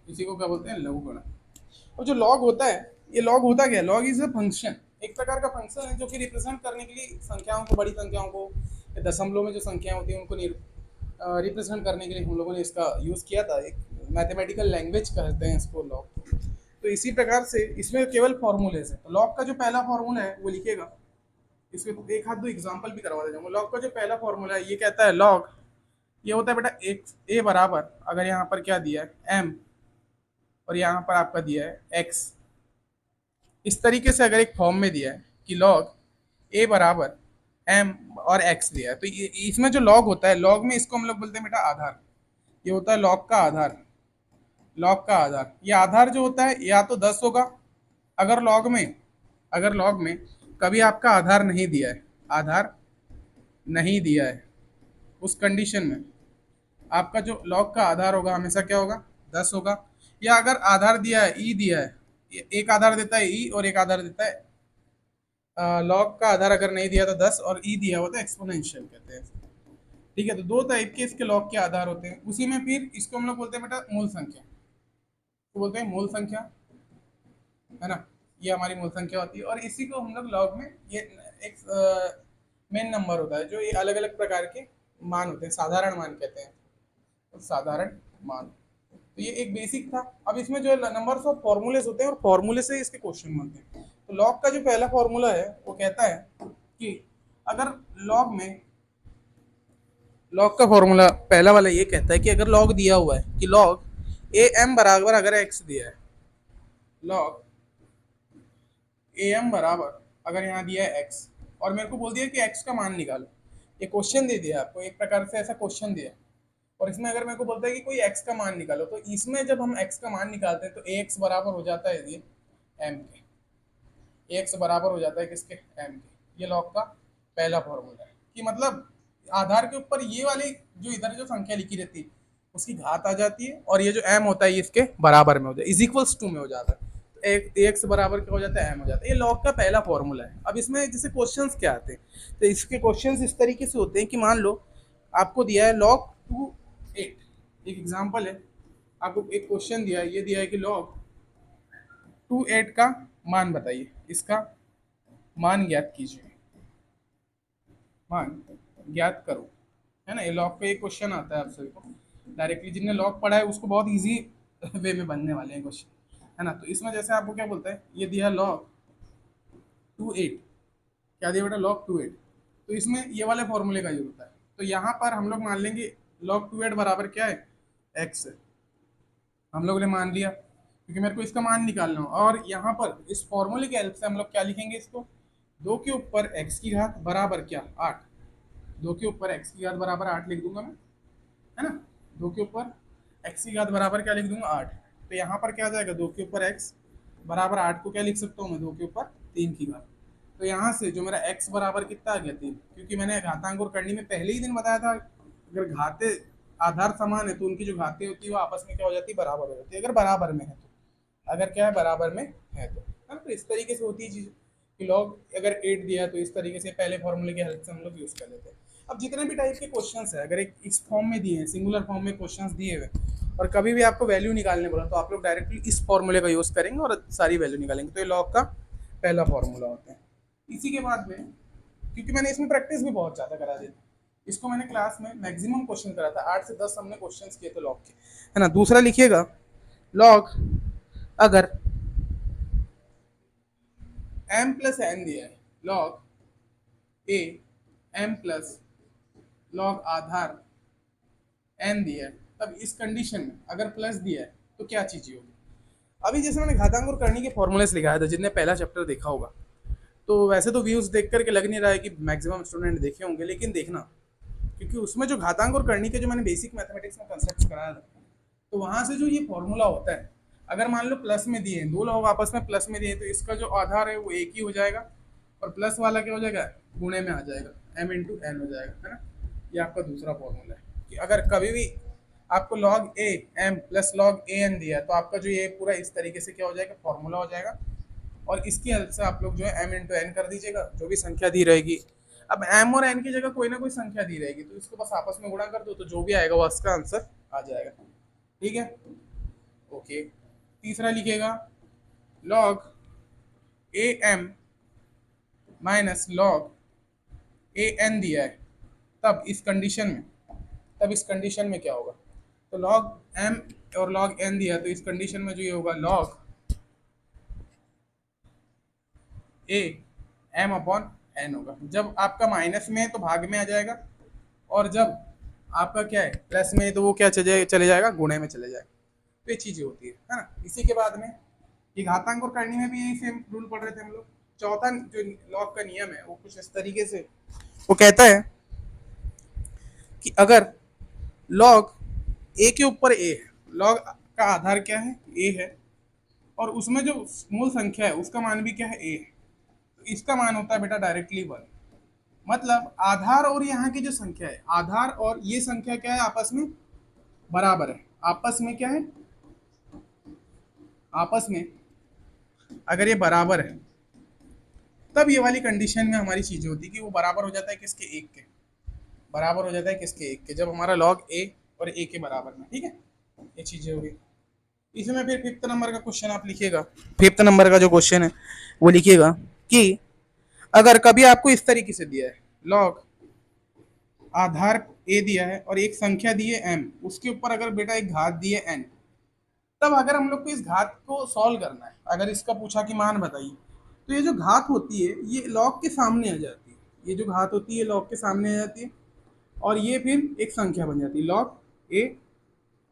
Speaker 1: इसी को क्या बोलते हैं, लघु गणक। और जो लॉग होता है, ये लॉग होता क्या है, लॉग इज अ फंक्शन, एक प्रकार का फंक्शन है जो कि रिप्रेजेंट करने के लिए संख्याओं को, बड़ी संख्याओं को, या दशमलव में जो संख्याएं होती हैं उनको रिप्रेजेंट करने के लिए हम लोगों ने इसका यूज़ किया था। एक मैथमेटिकल लैंग्वेज कहते हैं इसको लॉग। तो इसी प्रकार से इसमें केवल फॉर्मूलेज है। तो लॉग का जो पहला फॉर्मूला है वो लिखेगा, इसमें एक हाथ दो एग्जांपल भी करवा देता हूँ। लॉग का जो पहला फॉर्मूला है ये कहता है, लॉग ये होता है बेटा एक ए बराबर, अगर यहाँ पर क्या दिया है एम और यहाँ पर आपका दिया है एक्स, इस तरीके से अगर एक फॉर्म में दिया है कि लॉग ए बराबर एम और एक्स दिया है, तो इसमें जो लॉग होता है, लॉग में इसको हम लोग बोलते हैं बेटा आधार। ये होता है लॉग का आधार। लॉग का आधार, ये आधार जो होता है या तो 10 होगा, अगर लॉग में कभी आपका आधार नहीं दिया है, आधार नहीं दिया है, उस कंडीशन में आपका जो लॉग का आधार होगा हमेशा क्या होगा, 10 होगा। या अगर आधार दिया है, ई दिया है, एक आधार देता है ई और एक आधार देता है, लॉग का आधार अगर नहीं दिया तो 10 और ई दिया हुआ तो एक्सपोनेंशियल कहते हैं। ठीक है, तो दो टाइप के इसके लॉग के आधार होते हैं। उसी में फिर इसको हम लोग बोलते हैं बेटा मूल संख्या, तो बोलते हैं मूल संख्या, है ना, ये हमारी मूल संख्या होती है। और इसी को हम लोग लॉग में, ये एक मेन नंबर होता है जो ये अलग अलग प्रकार के मान होते हैं, साधारण मान कहते हैं, तो साधारण मान। तो ये एक बेसिक था। अब इसमें जो नंबर्स ऑफ फॉर्मूलेस होते हैं और फॉर्मूले से इसके क्वेश्चन बनते हैं। तो लॉग का जो पहला फॉर्मूला है वो कहता है कि अगर लॉग का फॉर्मूला पहला वाला ये कहता है कि अगर लॉग दिया हुआ है कि लॉग ए एम बराबर अगर एक्स दिया है, लॉग ए एम बराबर अगर यहाँ दिया है एक्स और मेरे को बोल दिया कि एक्स का मान निकालो, ये क्वेश्चन दे दिया आपको, एक प्रकार से ऐसा क्वेश्चन दिया। और इसमें अगर मेरे को बोलता है कि कोई एक्स का मान निकालो, तो इसमें जब हम एक्स का मान निकालते हैं तो ए एक्स बराबर हो जाता है ये एम के, ए एक्स बराबर हो जाता है किसके, एम के। ये लॉग का पहला फॉर्मूला है कि मतलब आधार के ऊपर ये वाली जो इधर जो संख्या लिखी रहती है उसकी घात आ जाती है और ये जो एम होता है ये इसके बराबर में हो जाता है, इज इक्वल्स टू में हो जाता है। एक एक्स बराबर क्या हो जाता है, एम हो जाता है। ये लॉग का पहला फॉर्मूला है। अब इसमें जैसे क्वेश्चंस क्या आते हैं, तो इसके क्वेश्चंस इस तरीके से होते हैं कि मान लो आपको दिया है लॉग 2 8, एक एग्जांपल है, आपको एक क्वेश्चन दिया है, ये दिया है कि लॉग 2 8 का मान बताइए, इसका मान ज्ञात कीजिए, मान ज्ञात करो, है ना। ये लॉग का एक क्वेश्चन आता है आप सभी को डायरेक्टली, जिनने लॉग पढ़ा है उसको बहुत इजी वे में बनने वाले हैं क्वेश्चन, है ना। तो इसमें जैसे आपको क्या बोलता है, ये दिया लॉग 2 8, क्या दिया बेटा, लॉग 2 8, तो इसमें ये वाले फॉर्मूले का यूज होता है। तो यहाँ पर हम लोग मान लेंगे लॉग 2 8 बराबर क्या है, एक्स है, हम लोग ने मान लिया क्योंकि मेरे को इसका मान निकालना हो। और यहाँ पर इस फॉर्मूले की हेल्प से हम लोग क्या लिखेंगे, इसको 2 के ऊपर एक्स की घात बराबर क्या 8, 2 के ऊपर एक्स की घात बराबर 8 लिख दूंगा मैं, है ना। 2 के ऊपर एक्स की घात बराबर क्या लिख दूंगा, 8। तो यहाँ पर क्या आ जाएगा, 2 के ऊपर एक्स बराबर 8 को क्या लिख सकता हूँ मैं, 2 के ऊपर 3 की घात। तो यहाँ से जो मेरा x बराबर कितना आ गया 3, क्योंकि मैंने घातांक और करनी में पहले ही दिन बताया था, अगर घाते आधार समान है तो उनकी जो घातें होती है वो आपस में क्या हो जाती है, बराबर हो जाती है, अगर बराबर में है तो, अगर क्या है बराबर में है तो, है ना। तो इस तरीके से होती है चीज़ कि लॉग अगर 8 दिया तो इस तरीके से पहले फॉर्मूले की हेल्प से हम लोग यूज़ कर लेते हैं। अब जितने भी टाइप के क्वेश्चंस है, अगर एक इस फॉर्म में दिए हैं, सिंगुलर फॉर्म में क्वेश्चंस दिए हुए और कभी भी आपको वैल्यू निकालने बोला तो आप लोग डायरेक्टली इस फॉर्मूले का यूज़ करेंगे और सारी वैल्यू निकालेंगे। तो ये लॉग का पहला फॉर्मूला होता है। इसी के बाद में, क्योंकि मैंने इसमें प्रैक्टिस भी बहुत ज़्यादा करा दी, इसको मैंने क्लास में मैक्सिमम क्वेश्चन करा था, 8 से 10 हमने क्वेश्चंस किए थे लॉग के, है ना। दूसरा लिखिएगा, लॉग अगर m प्लस एन दिया है, लॉग ए m प्लस लॉग आधार n दिया है, तब इस कंडीशन में अगर प्लस दिया है तो क्या चीज़ होगी। अभी जैसे मैंने घातांक और करनी के फॉर्मूले से लिखाया था, जिनने पहला चैप्टर देखा होगा, तो वैसे तो व्यूज़ देख करके लग नहीं रहा है कि मैक्सिमम स्टूडेंट देखे होंगे, लेकिन देखना, क्योंकि उसमें जो घातांक और करनी के जो मैंने बेसिक मैथमेटिक्स में कंसेप्ट कराया था, तो वहाँ से जो ये फॉर्मूला होता है, अगर मान लो प्लस में दिए हैं, दो लोग आपस में प्लस में दिए, तो इसका जो आधार है वो एक ही हो जाएगा और प्लस वाला क्या हो जाएगा, गुणे में आ जाएगा, m इंटू एन हो जाएगा, है ना। ये आपका दूसरा फॉर्मूला है कि अगर कभी भी आपको log A M plus log A N दिया है तो आपका जो ये पूरा इस तरीके से क्या हो जाएगा, फॉर्मूला हो जाएगा। और इसकी हेल्प से आप लोग जो है m इंटू एन कर दीजिएगा, जो भी संख्या दी रहेगी अब m और n की जगह कोई ना कोई संख्या दी रहेगी, तो इसको बस आपस में गुणा कर दो, तो जो भी आएगा वो इसका आंसर आ जाएगा। ठीक है, ओके। तीसरा लिखेगा log am minus log an दिया है, तब इस कंडीशन में क्या होगा? तो log m और log n दिया, तो इस कंडीशन में जो ये होगा log a m upon n होगा। जब आपका माइनस में है तो भाग में आ जाएगा, और जब आपका क्या है प्लस में है तो वो क्या चले जाएगा, गुणे में चले जाएगा। तो ये चीजें होती है ना। इसी के बाद में ये घातांक और करनी में भी यही सेम रूल पढ़ रहे थे हम लोग। चौथा जो लॉग का नियम है वो कुछ इस तरीके से वो कहता है कि अगर लॉग ए के ऊपर ए है, लॉग का आधार क्या है, ए है, और उसमें जो मूल संख्या है उसका मान भी क्या है, ए है, तो इसका मान होता है बेटा डायरेक्टली 1। मतलब आधार और यहाँ की जो संख्या है, आधार और ये संख्या क्या है, आपस में बराबर है। आपस में क्या है, आपस में अगर ये बराबर है तब ये वाली कंडीशन में हमारी चीजें होती है कि वो बराबर हो जाता है किसके, एक के। बराबर हो जाता है किसके, एक के, जब हमारा लॉग ए और ए के बराबर में। ठीक है, ये चीजें हो गई। इसमें फिर फिफ्थ नंबर का क्वेश्चन आप लिखिएगा। फिफ्थ नंबर का जो क्वेश्चन है वो लिखिएगा कि अगर कभी आपको इस तरीके से दिया है, लॉग आधार ए दिया है और एक संख्या दी है एम, उसके ऊपर अगर बेटा एक घात दी है एन, तब अगर हम लोग को इस घात को सॉल्व करना है, अगर इसका पूछा कि मान बताइए, तो ये जो घात होती है ये लॉग के सामने आ जाती है। ये जो घात होती है लॉग के सामने आ जाती है, और ये फिर एक संख्या बन जाती है, लॉग ए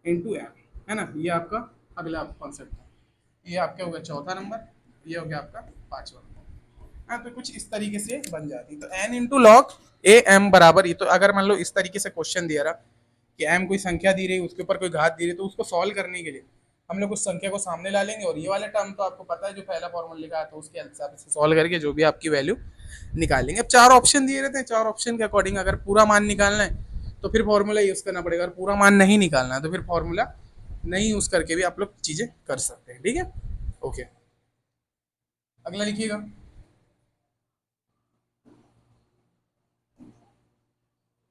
Speaker 1: इंटू एम, है ना। ये आपका अगला कॉन्सेप्ट है। ये आपका हो गया चौथा नंबर, ये हो गया आपका पांचवा नंबर। हाँ, तो कुछ इस तरीके से बन जाती है। तो N into log A M बराबर, ये तो अगर मान लो इस तरीके से क्वेश्चन दिया रहा कि एम कोई संख्या दी रही, उसके ऊपर कोई घात दी रही, तो उसको सॉल्व करने के लिए हम लोग उस संख्या को सामने ला लेंगे, और ये वाला टर्म तो आपको पता है जो पहला फॉर्मूला लिखा है, तो उसके हिसाब से सॉल्व करके जो भी आपकी वैल्यू निकालेंगे। अब चार ऑप्शन दिए रहते हैं, चार ऑप्शन के अकॉर्डिंग अगर पूरा मान निकालना है तो फिर फॉर्मूला यूज करना पड़ेगा, और पूरा मान नहीं निकालना है तो फिर फॉर्मूला नहीं यूज करके भी आप लोग चीजें कर सकते हैं। ठीक है, ओके। अगला लिखिएगा,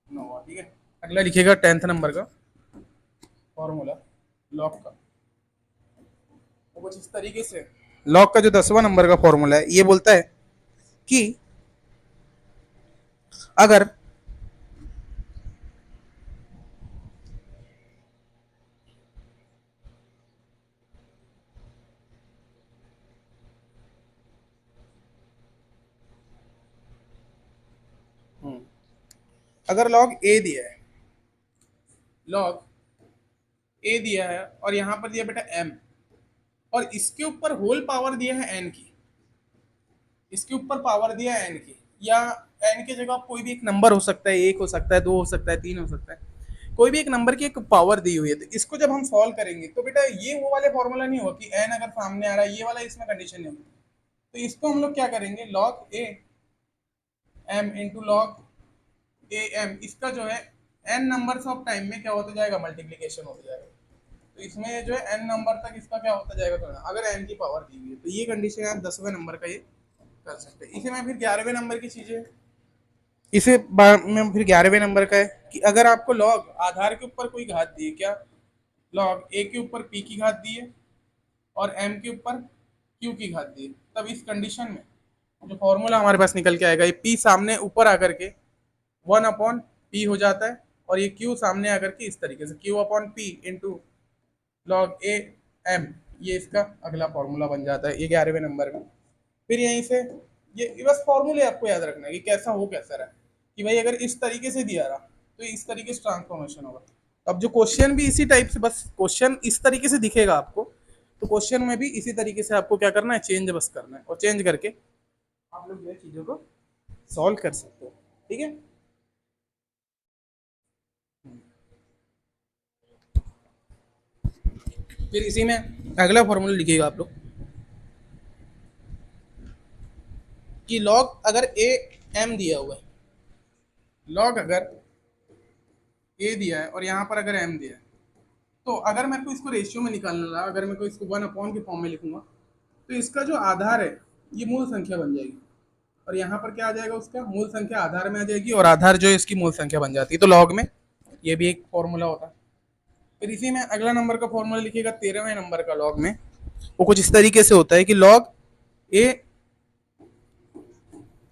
Speaker 1: नौवा। ठीक है, अगला लिखिएगा टेंथ नंबर का फॉर्मूला लॉग का, वो कुछ इस तरीके से। लॉग का जो 10वां नंबर का फॉर्मूला है ये बोलता है कि अगर अगर लॉग ए दिया है, लॉग ए दिया है और यहां पर दिया बेटा एम, और इसके ऊपर होल पावर दिया है एन की, इसके ऊपर पावर दिया है एन की, या एन की जगह कोई भी एक नंबर हो सकता है, एक हो सकता है, दो हो सकता है, तीन हो सकता है, कोई भी एक नंबर की एक पावर दी हुई है। तो इसको जब हम सॉल्व करेंगे तो बेटा ये वो वाले फॉर्मूला नहीं होगा कि एन अगर सामने आ रहा है, ये वाला इसमें कंडीशन नहीं होगी। तो इसको हम लोग क्या करेंगे, log A M into log A M, इसका जो है एन नंबर ऑफ टाइम में क्या होता जाएगा, मल्टीप्लीकेशन होता जाएगा। तो इसमें जो है एन नंबर तक इसका क्या होता जाएगा, तो अगर एन की पावर दी हुई है, तो ये कंडीशन आप 10वें नंबर का ये कर सकते हैं। इसी में फिर 11वें नंबर की चीजें, इसे में फिर 11वें नंबर का है कि अगर आपको लॉग आधार के ऊपर कोई घात दी है, क्या लॉग ए के ऊपर पी की घात दी है और एम के ऊपर क्यू की घात दी है, तब इस कंडीशन में जो फॉर्मूला हमारे पास निकल के आएगा, ये पी सामने ऊपर आकर के 1/p हो जाता है, और ये क्यू सामने आकर के इस तरीके से q/p into log A M, ये इसका अगला फॉर्मूला बन जाता है, ये 11वें नंबर में। फिर यहीं से ये बस फॉर्मूले आपको याद रखना है कि कैसा हो कैसा रहा, कि भाई अगर इस तरीके से दिया रहा तो इस तरीके से ट्रांसफॉर्मेशन होगा। अब जो क्वेश्चन भी इसी टाइप से, बस क्वेश्चन इस तरीके से दिखेगा आपको, तो क्वेश्चन में भी इसी तरीके से आपको क्या करना है, चेंज बस करना है, और चेंज करके आप लोग ये चीजों को सॉल्व कर सकते हो। ठीक है, फिर इसी में अगला फॉर्मूला लिखिएगा आप लोग कि लॉग अगर ए एम दिया हुआ है, लॉग अगर ए दिया है और यहाँ पर अगर एम दिया है, तो अगर मेरे को इसको रेशियो में निकालना रहा, अगर मैं को इसको 1/के फॉर्म में लिखूंगा, तो इसका जो आधार है ये मूल संख्या बन जाएगी, और यहाँ पर क्या आ जाएगा, उसका मूल संख्या आधार में आ जाएगी और आधार जो है इसकी मूल संख्या बन जाती है। तो लॉग में ये भी एक फॉर्मूला होता है। फिर इसी में अगला नंबर का फॉर्मूला लिखिएगा 13वें नंबर का लॉग में। वो कुछ इस तरीके से होता है कि लॉग ए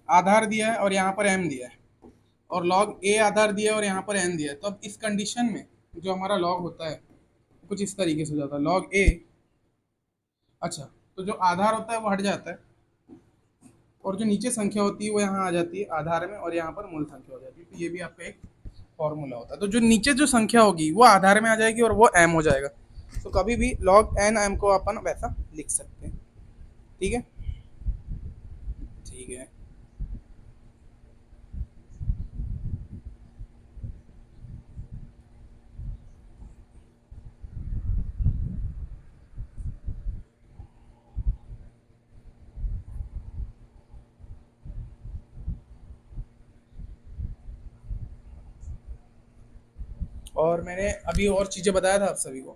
Speaker 1: आधार दिया है और यहाँ पर एम दिया है, और लॉग ए आधार दिया है और यहाँ पर एन दिया है। तो अब इस कंडीशन में जो हमारा लॉग होता है कुछ इस तरीके से हो जाता है, लॉग ए, अच्छा, तो जो आधार होता है वो हट जाता है और जो नीचे संख्या होती है वो यहाँ आ जाती है आधार में और यहाँ पर मूल संख्या हो जाती है। तो ये भी आपका एक फॉर्मूला होता है। तो जो नीचे जो संख्या होगी वो आधार में आ जाएगी और वो एम हो जाएगा। तो कभी भी लॉग एन एम को अपन वैसा लिख सकते हैं। ठीक है, ठीक है। और मैंने अभी और चीज़ें बताया था आप सभी को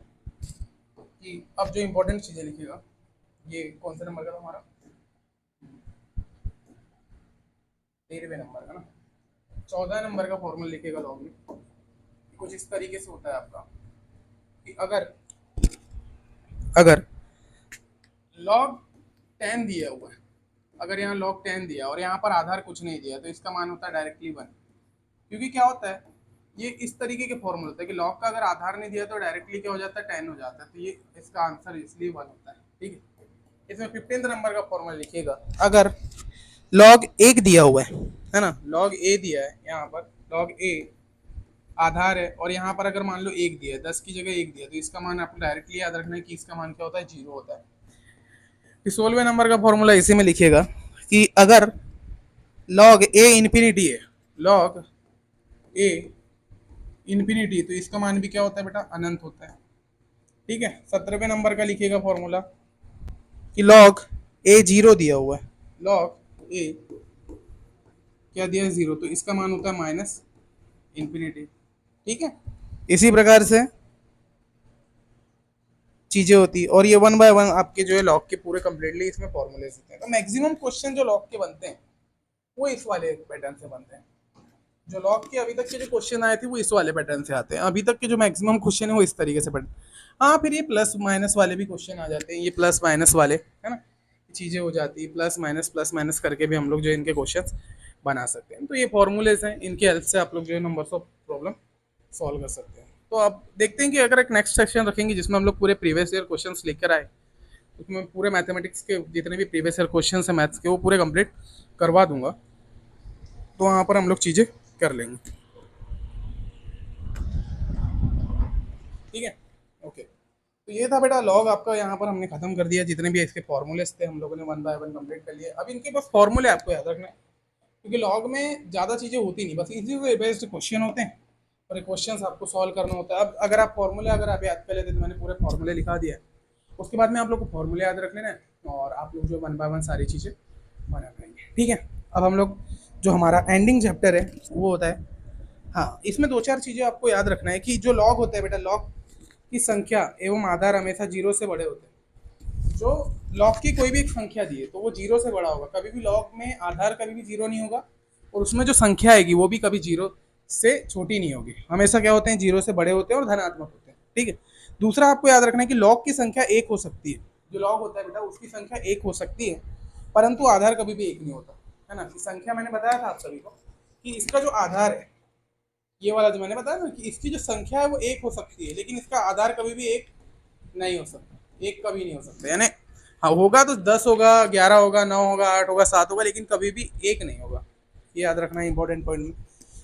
Speaker 1: कि अब जो इम्पोर्टेंट चीज़ें लिखिएगा, ये कौन सा नंबर का था हमारा, 13वें नंबर का ना। 14 नंबर का फॉर्मूला लिखिएगा लॉग में। कुछ इस तरीके से होता है आपका कि अगर अगर लॉग 10 दिया हुआ है, अगर यहाँ लॉग 10 दिया और यहाँ पर आधार कुछ नहीं दिया, तो इसका मान होता है डायरेक्टली 1। क्योंकि क्या होता है, ये इस तरीके के फॉर्मूला होता है कि लॉग का अगर आधार नहीं दिया तो डायरेक्टली क्या हो जाता है, 10 हो जाता है। तो ये इसका आंसर इसलिए 1 होता है। ठीक है, इसमें 15 नंबर का फॉर्मूला लिखिएगा। अगर लॉग 1 दिया हुआ है ना, लॉग ए दिया है, यहाँ पर लॉग ए आधार है और यहाँ पर अगर मान लो 1 दिया है, 10 की जगह 1 दिया, तो इसका मान आपको डायरेक्टली याद रखना है कि इसका मान क्या होता है, 0 होता है। 16वें नंबर का फॉर्मूला इसी में लिखिएगा कि अगर लॉग ए इन्फिनिटी है, लॉग ए इन्फिनिटी, तो इसका मान भी क्या होता है बेटा, अनंत होता है। ठीक है, 17वें नंबर का लिखिएगा फॉर्मूला कि लॉग ए 0 दिया हुआ है, लॉग ए क्या दिया है, 0, तो इसका मान होता है माइनस इन्फिनिटी। ठीक है, इसी प्रकार से चीजें होती है और ये 1 बाय 1 आपके जो है लॉग के पूरे कंप्लीटली इसमें फॉर्मूले होते हैं। तो मैक्सिमम क्वेश्चन जो लॉग के बनते हैं वो इस वाले पैटर्न से बनते हैं। जो लॉग के अभी तक के जो क्वेश्चन आए थे वो इस वाले पैटर्न से आते हैं। अभी तक के जो मैक्सिमम क्वेश्चन है वो इस तरीके से पढ़, हाँ फिर ये प्लस माइनस वाले भी क्वेश्चन आ जाते हैं, ये प्लस माइनस वाले है ना, चीज़ें हो जाती है प्लस माइनस करके भी हम लोग जो है इनके क्वेश्चन बना सकते हैं। तो ये फॉर्मूलेज हैं, इनके हेल्प से आप लोग जो है नंबर्स ऑफ प्रॉब्लम सॉल्व कर सकते हैं। तो आप देखते हैं कि अगर एक नेक्स्ट सेक्शन रखेंगे जिसमें हम लोग पूरे प्रीवियस ईयर क्वेश्चंस लेकर आए, उसमें पूरे मैथमेटिक्स के जितने भी प्रीवियस ईयर क्वेश्चंस हैं मैथ्स के वो पूरे कंप्लीट करवा दूंगा। तो वहाँ पर हम लोग चीज़ें कर लेंगे। ठीक है, ओके। तो ये था बेटा लॉग आपका, यहाँ पर हमने खत्म कर दिया। जितने भी इसके फॉर्मूलेस थे हम लोगों ने 1 बाय 1 कंप्लीट कर लिए। अब इनके बस फॉर्मूले आपको याद रखना है, क्योंकि लॉग में ज़्यादा चीज़ें होती नहीं, बस इसी से बेस्ड क्वेश्चन होते हैं और क्वेश्चन आपको सॉल्व करना होता है। अब अगर आप फॉर्मूले अगर आप याद कर लेते तो मैंने पूरे फॉर्मूले लिखा दिया है, उसके बाद में आप लोग को फॉर्मूले याद रख लेना है और आप लोग जो 1 बाय 1 सारी चीज़ें बना पाएंगे। ठीक है, अब हम लोग जो हमारा एंडिंग चैप्टर है वो होता है, हाँ इसमें 2-4 चीज़ें आपको याद रखना है कि जो लॉग होता है बेटा, लॉग की संख्या एवं आधार हमेशा 0 से बड़े होते हैं। जो लॉग की कोई भी एक संख्या दी है तो वो 0 से बड़ा होगा। कभी भी लॉग में आधार कभी भी 0 नहीं होगा और उसमें जो संख्या आएगी वो भी कभी 0 से छोटी नहीं होगी। हमेशा क्या होते हैं, 0 से बड़े होते हैं और धनात्मक होते हैं। ठीक है, दूसरा आपको याद रखना है कि लॉग की संख्या 1 हो सकती है। जो लॉग होता है बेटा उसकी संख्या 1 हो सकती है, परंतु आधार कभी भी 1 नहीं होता है ना। संख्या मैंने बताया था आप सभी को कि इसका जो आधार है, ये वाला जो मैंने बताया ना कि इसकी जो संख्या है वो 1 हो सकती है, लेकिन इसका आधार कभी भी 1 नहीं हो सकता, 1 कभी नहीं हो सकता। यानी हाँ होगा तो 10 होगा, 11 होगा, 9 होगा, 8 होगा, 7 होगा, लेकिन कभी भी 1 नहीं होगा। ये याद रखना है इंपॉर्टेंट पॉइंट।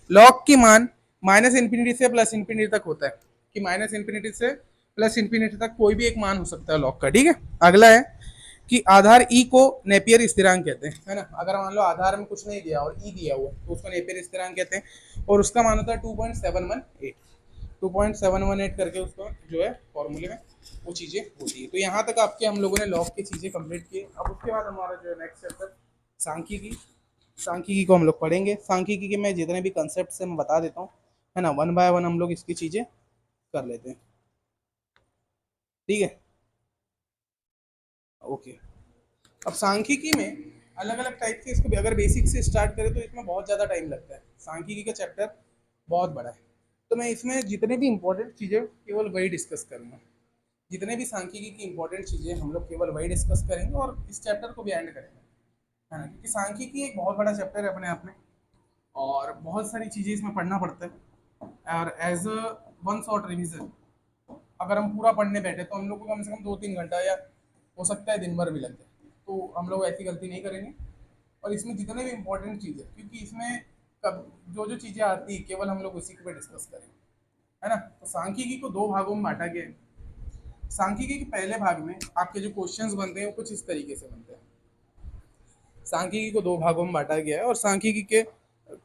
Speaker 1: लॉग की मान माइनस इन्फिनिटी से प्लस इन्फिनिटी तक होता है, कि माइनस इन्फिनिटी से प्लस इन्फिनिटी तक कोई भी एक मान हो सकता है लॉग का। ठीक है, अगला है कि आधार ई को नेपियर स्थिरांक कहते हैं, है ना। अगर मान लो आधार में कुछ नहीं दिया और ई दिया हुआ तो उसको नेपियर स्थिरांक कहते हैं और उसका मान होता है 2.718, 2.718 करके उसका जो है फॉर्मूले में वो चीज़ें होती है। तो यहाँ तक आपके हम लोगों ने लॉग की चीज़ें कंप्लीट की। अब उसके बाद हमारा जो है नेक्स्ट चैप्टर सांख्यिकी, सांख्यिकी को हम लोग पढ़ेंगे। सांख्यिकी के मैं जितने भी कंसेप्ट मैं बता देता हूँ, है ना, 1 बाय 1 हम लोग इसकी चीज़ें कर लेते हैं। ठीक है, ओके। अब सांख्यिकी में अलग अलग टाइप के, इसको भी अगर बेसिक से स्टार्ट करें तो इसमें बहुत ज़्यादा टाइम लगता है। सांख्यिकी का चैप्टर बहुत बड़ा है, तो मैं इसमें जितने भी इंपॉर्टेंट चीज़ें केवल वही डिस्कस करूँगा। जितने भी सांख्यिकी की इंपॉर्टेंट चीज़ें हम लोग केवल वही डिस्कस करेंगे और इस चैप्टर को भी एंड करेंगे, है ना, क्योंकि सांख्यिकी एक बहुत बड़ा चैप्टर है अपने आप में और बहुत सारी चीज़ें इसमें पढ़ना पड़ता है। और as a one shot revision अगर हम पूरा पढ़ने बैठे तो हम लोग को कम से कम 2-3 घंटा या हो सकता है दिन भर भी लग जाए, तो हम लोग ऐसी गलती नहीं करेंगे। और इसमें जितने भी इंपॉर्टेंट चीज़ें, क्योंकि इसमें कब जो जो चीज़ें आती है केवल हम लोग उसी पे डिस्कस करेंगे, है ना। तो सांख्यिकी को 2 भागों में बांटा गया है। सांख्यिकी के पहले भाग में आपके जो क्वेश्चंस बनते हैं वो कुछ इस तरीके से बनते हैं। सांख्यिकी को 2 भागों में बांटा गया है और सांख्यिकी के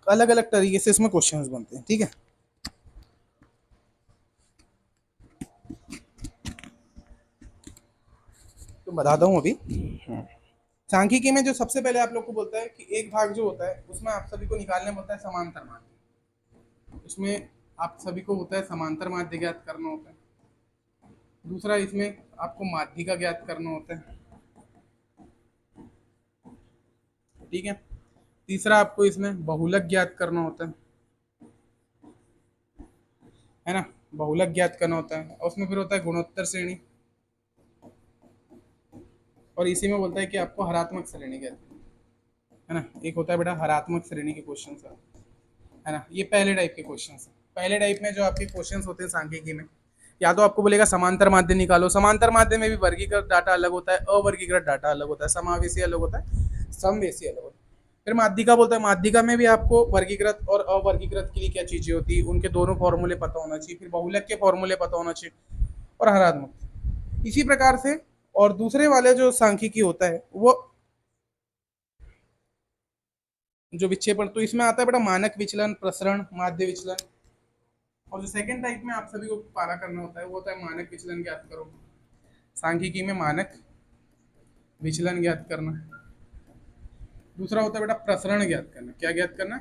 Speaker 1: अलग अलग तरीके से इसमें क्वेश्चंस बनते हैं, ठीक है। तो बताता हूँ अभी। सांख्यिकी में जो सबसे पहले आप लोग को बोलता है कि एक भाग जो होता है उसमें आप सभी को निकालने बोलता है समांतर माध्य। उसमें आप सभी को होता है समांतर माध्य ज्ञात करना होता है। दूसरा इसमें आपको माध्यिका ज्ञात करना होता है, ठीक है। तीसरा आपको इसमें बहुलक ज्ञात करना होता है ना, बहुलक ज्ञात करना होता है। और उसमें फिर होता है गुणोत्तर श्रेणी, और इसी में बोलता है कि आपको हरात्मक श्रेणी ज्ञात करनी है ना। एक होता है बेटा हरात्मक श्रेणी के क्वेश्चन, है ना। ये पहले टाइप के क्वेश्चन है। पहले टाइप में जो आपके क्वेश्चन होते हैं सांख्यिकी में, या तो आपको बोलेगा समांतर माध्य निकालो। समांतर माध्य में भी वर्गीकृत डाटा अलग होता है, अवर्गीकृत डाटा अलग होता है, समावेशी अलग होता है, समवेशी अलग होता है। फिर माध्यिका बोलता है, माध्यिका में भी आपको वर्गीकृत और अवर्गीकृत के लिए क्या चीजें होती है उनके दोनों फॉर्मूले पता होना चाहिए। फिर बहुलक के फॉर्मूले पता होना चाहिए और हरात्मक इसी प्रकार से। और दूसरे वाले जो सांख्यिकी होता है वो जो विक्षेपण, तो इसमें आता है बेटा मानक विचलन, प्रसरण, माध्य विचलन। और जो सेकंड टाइप में आप सभी को पारा करना होता है वो होता है मानक विचलन ज्ञात करो। सांख्यिकी में मानक विचलन ज्ञात करना। दूसरा होता है बेटा प्रसरण ज्ञात करना। क्या ज्ञात करना?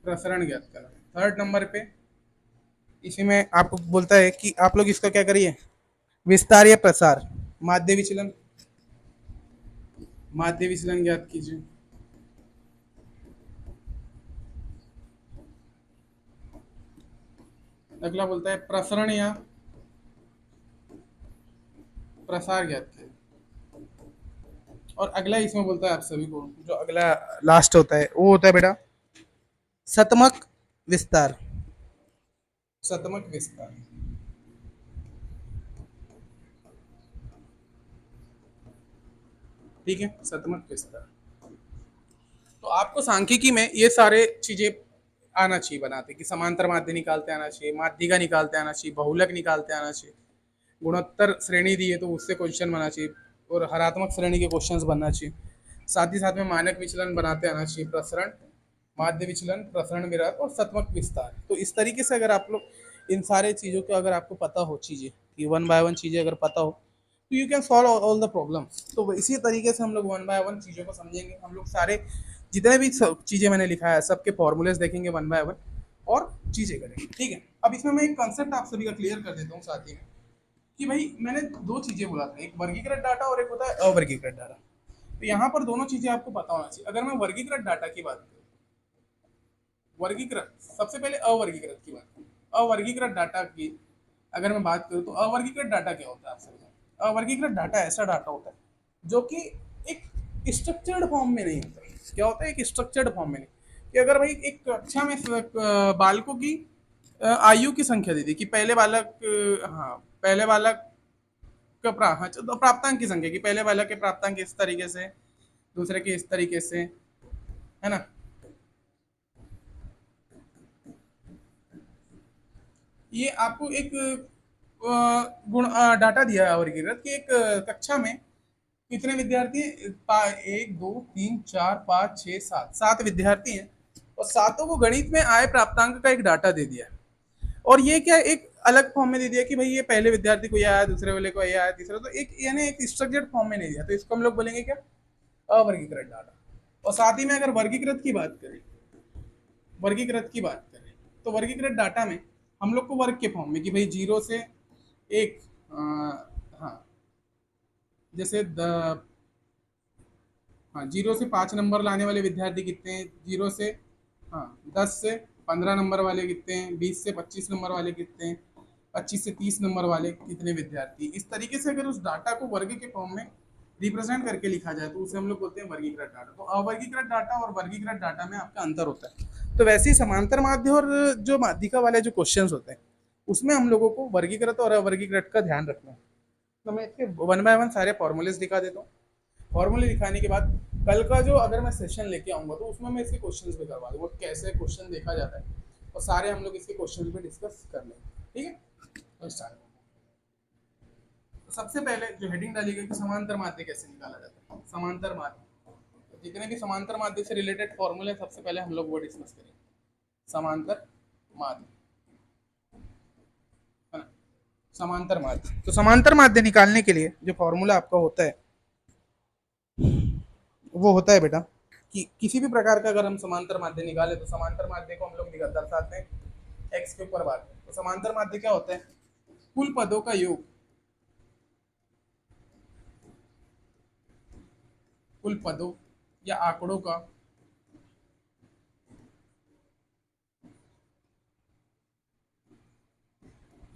Speaker 1: प्रसरण ज्ञात करना। थर्ड नंबर पे इसी में आपको बोलता है कि आप लोग इसका क्या करिए, विस्तार या प्रसार, माध्य विचलन, माध्य विचलन ज्ञात कीजिए। अगला बोलता है प्रसरण या प्रसार ज्ञात कीजिए। और अगला इसमें बोलता है आप सभी को, जो अगला लास्ट होता है वो होता है बेटा सतमक विस्तार, सतमक विस्तार, ठीक है, सतमक विस्तार। तो आपको सांख्यिकी में ये सारे चीजें आना चाहिए बनाते, कि समांतर माध्य निकालते आना चाहिए, माध्यिका निकालते आना चाहिए, बहुलक निकालते आना चाहिए, गुणोत्तर श्रेणी दी है तो उससे क्वेश्चन बना चाहिए, और हरात्मक श्रेणी के क्वेश्चंस बनना चाहिए। साथ ही साथ में मानक विचलन बनाते आना चाहिए, प्रसरण, माध्य विचलन, प्रसरण विराट और सतमक विस्तार। तो इस तरीके से अगर आप लोग इन सारे चीज़ों के अगर आपको पता हो चीज़ें, कि वन बाय वन चीज़ें अगर पता हो तो you can solve all the problems. तो इसी तरीके से हम लोग वन बाय वन चीज़ों को समझेंगे। हम लोग सारे जितने भी चीज़ें मैंने लिखा है सबके फॉर्मूलेस देखेंगे वन बाय वन और चीज़ें करेंगे, ठीक है। अब इसमें मैं एक कंसेप्ट आप सभी का क्लियर कर देता हूँ साथ ही में, कि भाई मैंने 2 चीज़ें बोला था, एक वर्गीकृत डाटा और एक होता है अवर्गीकृत डाटा। तो यहाँ पर दोनों चीज़ें आपको पता होना चाहिए। अगर मैं वर्गीकृत डाटा की बात करूँ, वर्गीकृत, सबसे पहले अवर्गीकृत की बात करूँ, अवर्गीकृत डाटा की अगर मैं बात करूँ तो अवर्गीकृत डाटा क्या होता है आप सभी को? अवर्गीकृत डाटा ऐसा डाटा होता है जो कि एक स्ट्रक्चर्ड फॉर्म में नहीं होता। क्या होता है? एक स्ट्रक्चर्ड फॉर्म में नहीं, कि अगर भाई एक कक्षा में बालकों की आयु की संख्या दी थी, कि पहले बालक हाँ पहले बालक का हाँ, तो प्राप्तांक की संख्या, कि पहले बालक के प्राप्तांक इस तरीके से, दूसरे के इस तरीके से, है ना। ये आपको एक गुण डाटा दिया है वर्गीकृत, कि एक कक्षा में कितने विद्यार्थी हैं? 1 2 3 4 5 6 7 विद्यार्थी हैं, और सातों को गणित में आय प्राप्तांक का एक डाटा दे दिया है। और ये क्या एक अलग फॉर्म में दे दिया कि भाई ये पहले विद्यार्थी को ये आया, दूसरे वाले को ये आया, तीसरा, तो एक यानी एक स्ट्रक्चर्ड फॉर्म में नहीं दिया, तो इसको हम लोग बोलेंगे क्या? अवर्गीकृत डाटा। और साथ ही में अगर वर्गीकृत की बात करें, वर्गीकृत की बात करें तो वर्गीकृत डाटा में हम लोग को वर्ग के फॉर्म में, कि भाई 0 से 1, हाँ, जैसे हाँ, 0 से 5 नंबर लाने वाले विद्यार्थी कितने हैं, 0 से, हाँ, 10 से 15 नंबर वाले कितने हैं, 20 से 25 नंबर वाले कितने हैं, 25 से 30 नंबर वाले कितने विद्यार्थी। इस तरीके से अगर उस डाटा को वर्ग के फॉर्म में रिप्रेजेंट करके लिखा जाए तो उसे हम लोग बोलते हैं वर्गीकृत डाटा। तो अवर्गीकृत डाटा और वर्गीकृत डाटा में आपका अंतर होता है। तो वैसे ही समांतर माध्य और जो माध्यिका वाले जो क्वेश्चंस होते हैं उसमें हम लोगों को वर्गीकृत और अवर्गीकृत का ध्यान रखना है। तो मैं इसके वन बाय वन सारे फॉर्मूलेस दिखा देता हूँ। फॉर्मूले दिखाने के बाद कल का जो अगर मैं सेशन लेके आऊंगा तो उसमें मैं इसके क्वेश्चंस भी करवा दूंगा, कैसे क्वेश्चन देखा जाता है, और सारे हम लोग इसके क्वेश्चंस भी डिस्कस कर लेंगे। ठीक है, तो स्टार्ट। तो सबसे पहले जो हेडिंग डाली गई कि समांतर माध्य कैसे निकाला जाता है। समांतर माध्य, तो जितने भी समांतर माध्य से रिलेटेड फॉर्मूले सबसे पहले हम लोग वो डिस्कस करेंगे। समांतर माध्य, है ना, समांतर माध्य। तो समांतर माध्य निकालने के लिए जो फॉर्मूला आपका होता है वो होता है बेटा कि किसी भी प्रकार का अगर हम समांतर माध्य निकालें तो समांतर माध्य को हम लोग दर्शाते हैं एक्स के ऊपर बात। तो समांतर माध्य क्या होता है, कुल पदों का योग, कुल पदों या आंकड़ों का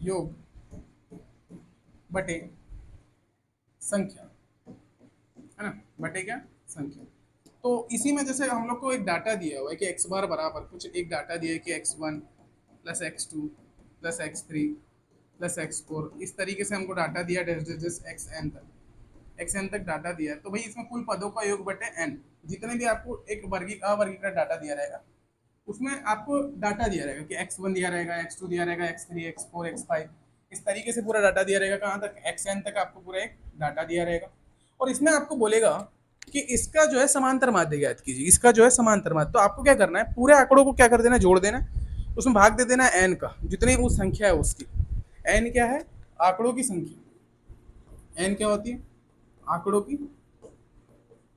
Speaker 1: योग बटे संख्या, है ना, बटे क्या, संख्या। तो इसी में जैसे हम लोग को एक डाटा दिया हुआ है कि एक्स बार बराबर कुछ एक डाटा दिया है कि x1 plus x2 plus x3 plus x4, इस तरीके से हमको डाटा दिया एक्स एन तक, एक्स एन तक डाटा दिया है। तो भाई इसमें कुल पदों का योग बटे एन, जितने भी आपको एक अवर्गीकृत डाटा दिया रहेगा उसमें आपको डाटा दिया रहेगा कि x1 दिया रहेगा, x2 दिया रहेगा, x3 x4 x5, इस तरीके से पूरा डाटा दिया रहेगा। कहाँ तक, xn तक आपको पूरा एक डाटा दिया रहेगा। और इसमें आपको बोलेगा कि इसका जो है समांतर माध्य ज्ञात कीजिए, इसका जो है समांतर माध्य। तो आपको क्या करना है, पूरे आंकड़ों को क्या कर देना, जोड़ देना, उसमें भाग दे देना एन का, जितनी वो संख्या है उसकी। एन क्या है, आंकड़ों की संख्या। एन क्या होती है, आंकड़ों की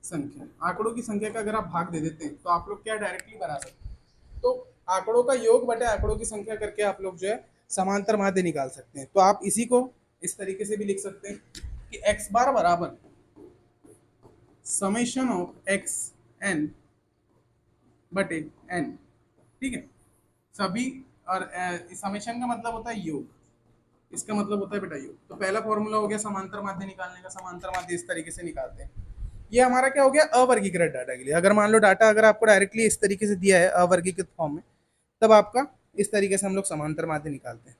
Speaker 1: संख्या। आंकड़ों की संख्या का अगर आप भाग दे देते हैं तो आप लोग क्या डायरेक्टली बना सकते हैं, तो आंकड़ों का योग बटे आंकड़ों की संख्या करके आप लोग जो है समांतर माध्य निकाल सकते हैं। तो आप इसी को इस तरीके से भी लिख सकते हैं कि एक्स बार बराबर समेशन ऑफ एक्स एन बटे एन। ठीक है, सभी, और समेशन का मतलब होता है योग, इसका मतलब होता है बेटा योग। तो पहला फॉर्मूला हो गया समांतर माध्य निकालने का। समांतर माध्य इस तरीके से निकालते हैं। ये हमारा क्या हो गया, अवर्गीकृत डाटा के लिए। अगर मान लो डाटा अगर आपको डायरेक्टली इस तरीके से दिया है अवर्गीकृत फॉर्म में, तब आपका इस तरीके से हम लोग समांतर माध्य निकालते हैं।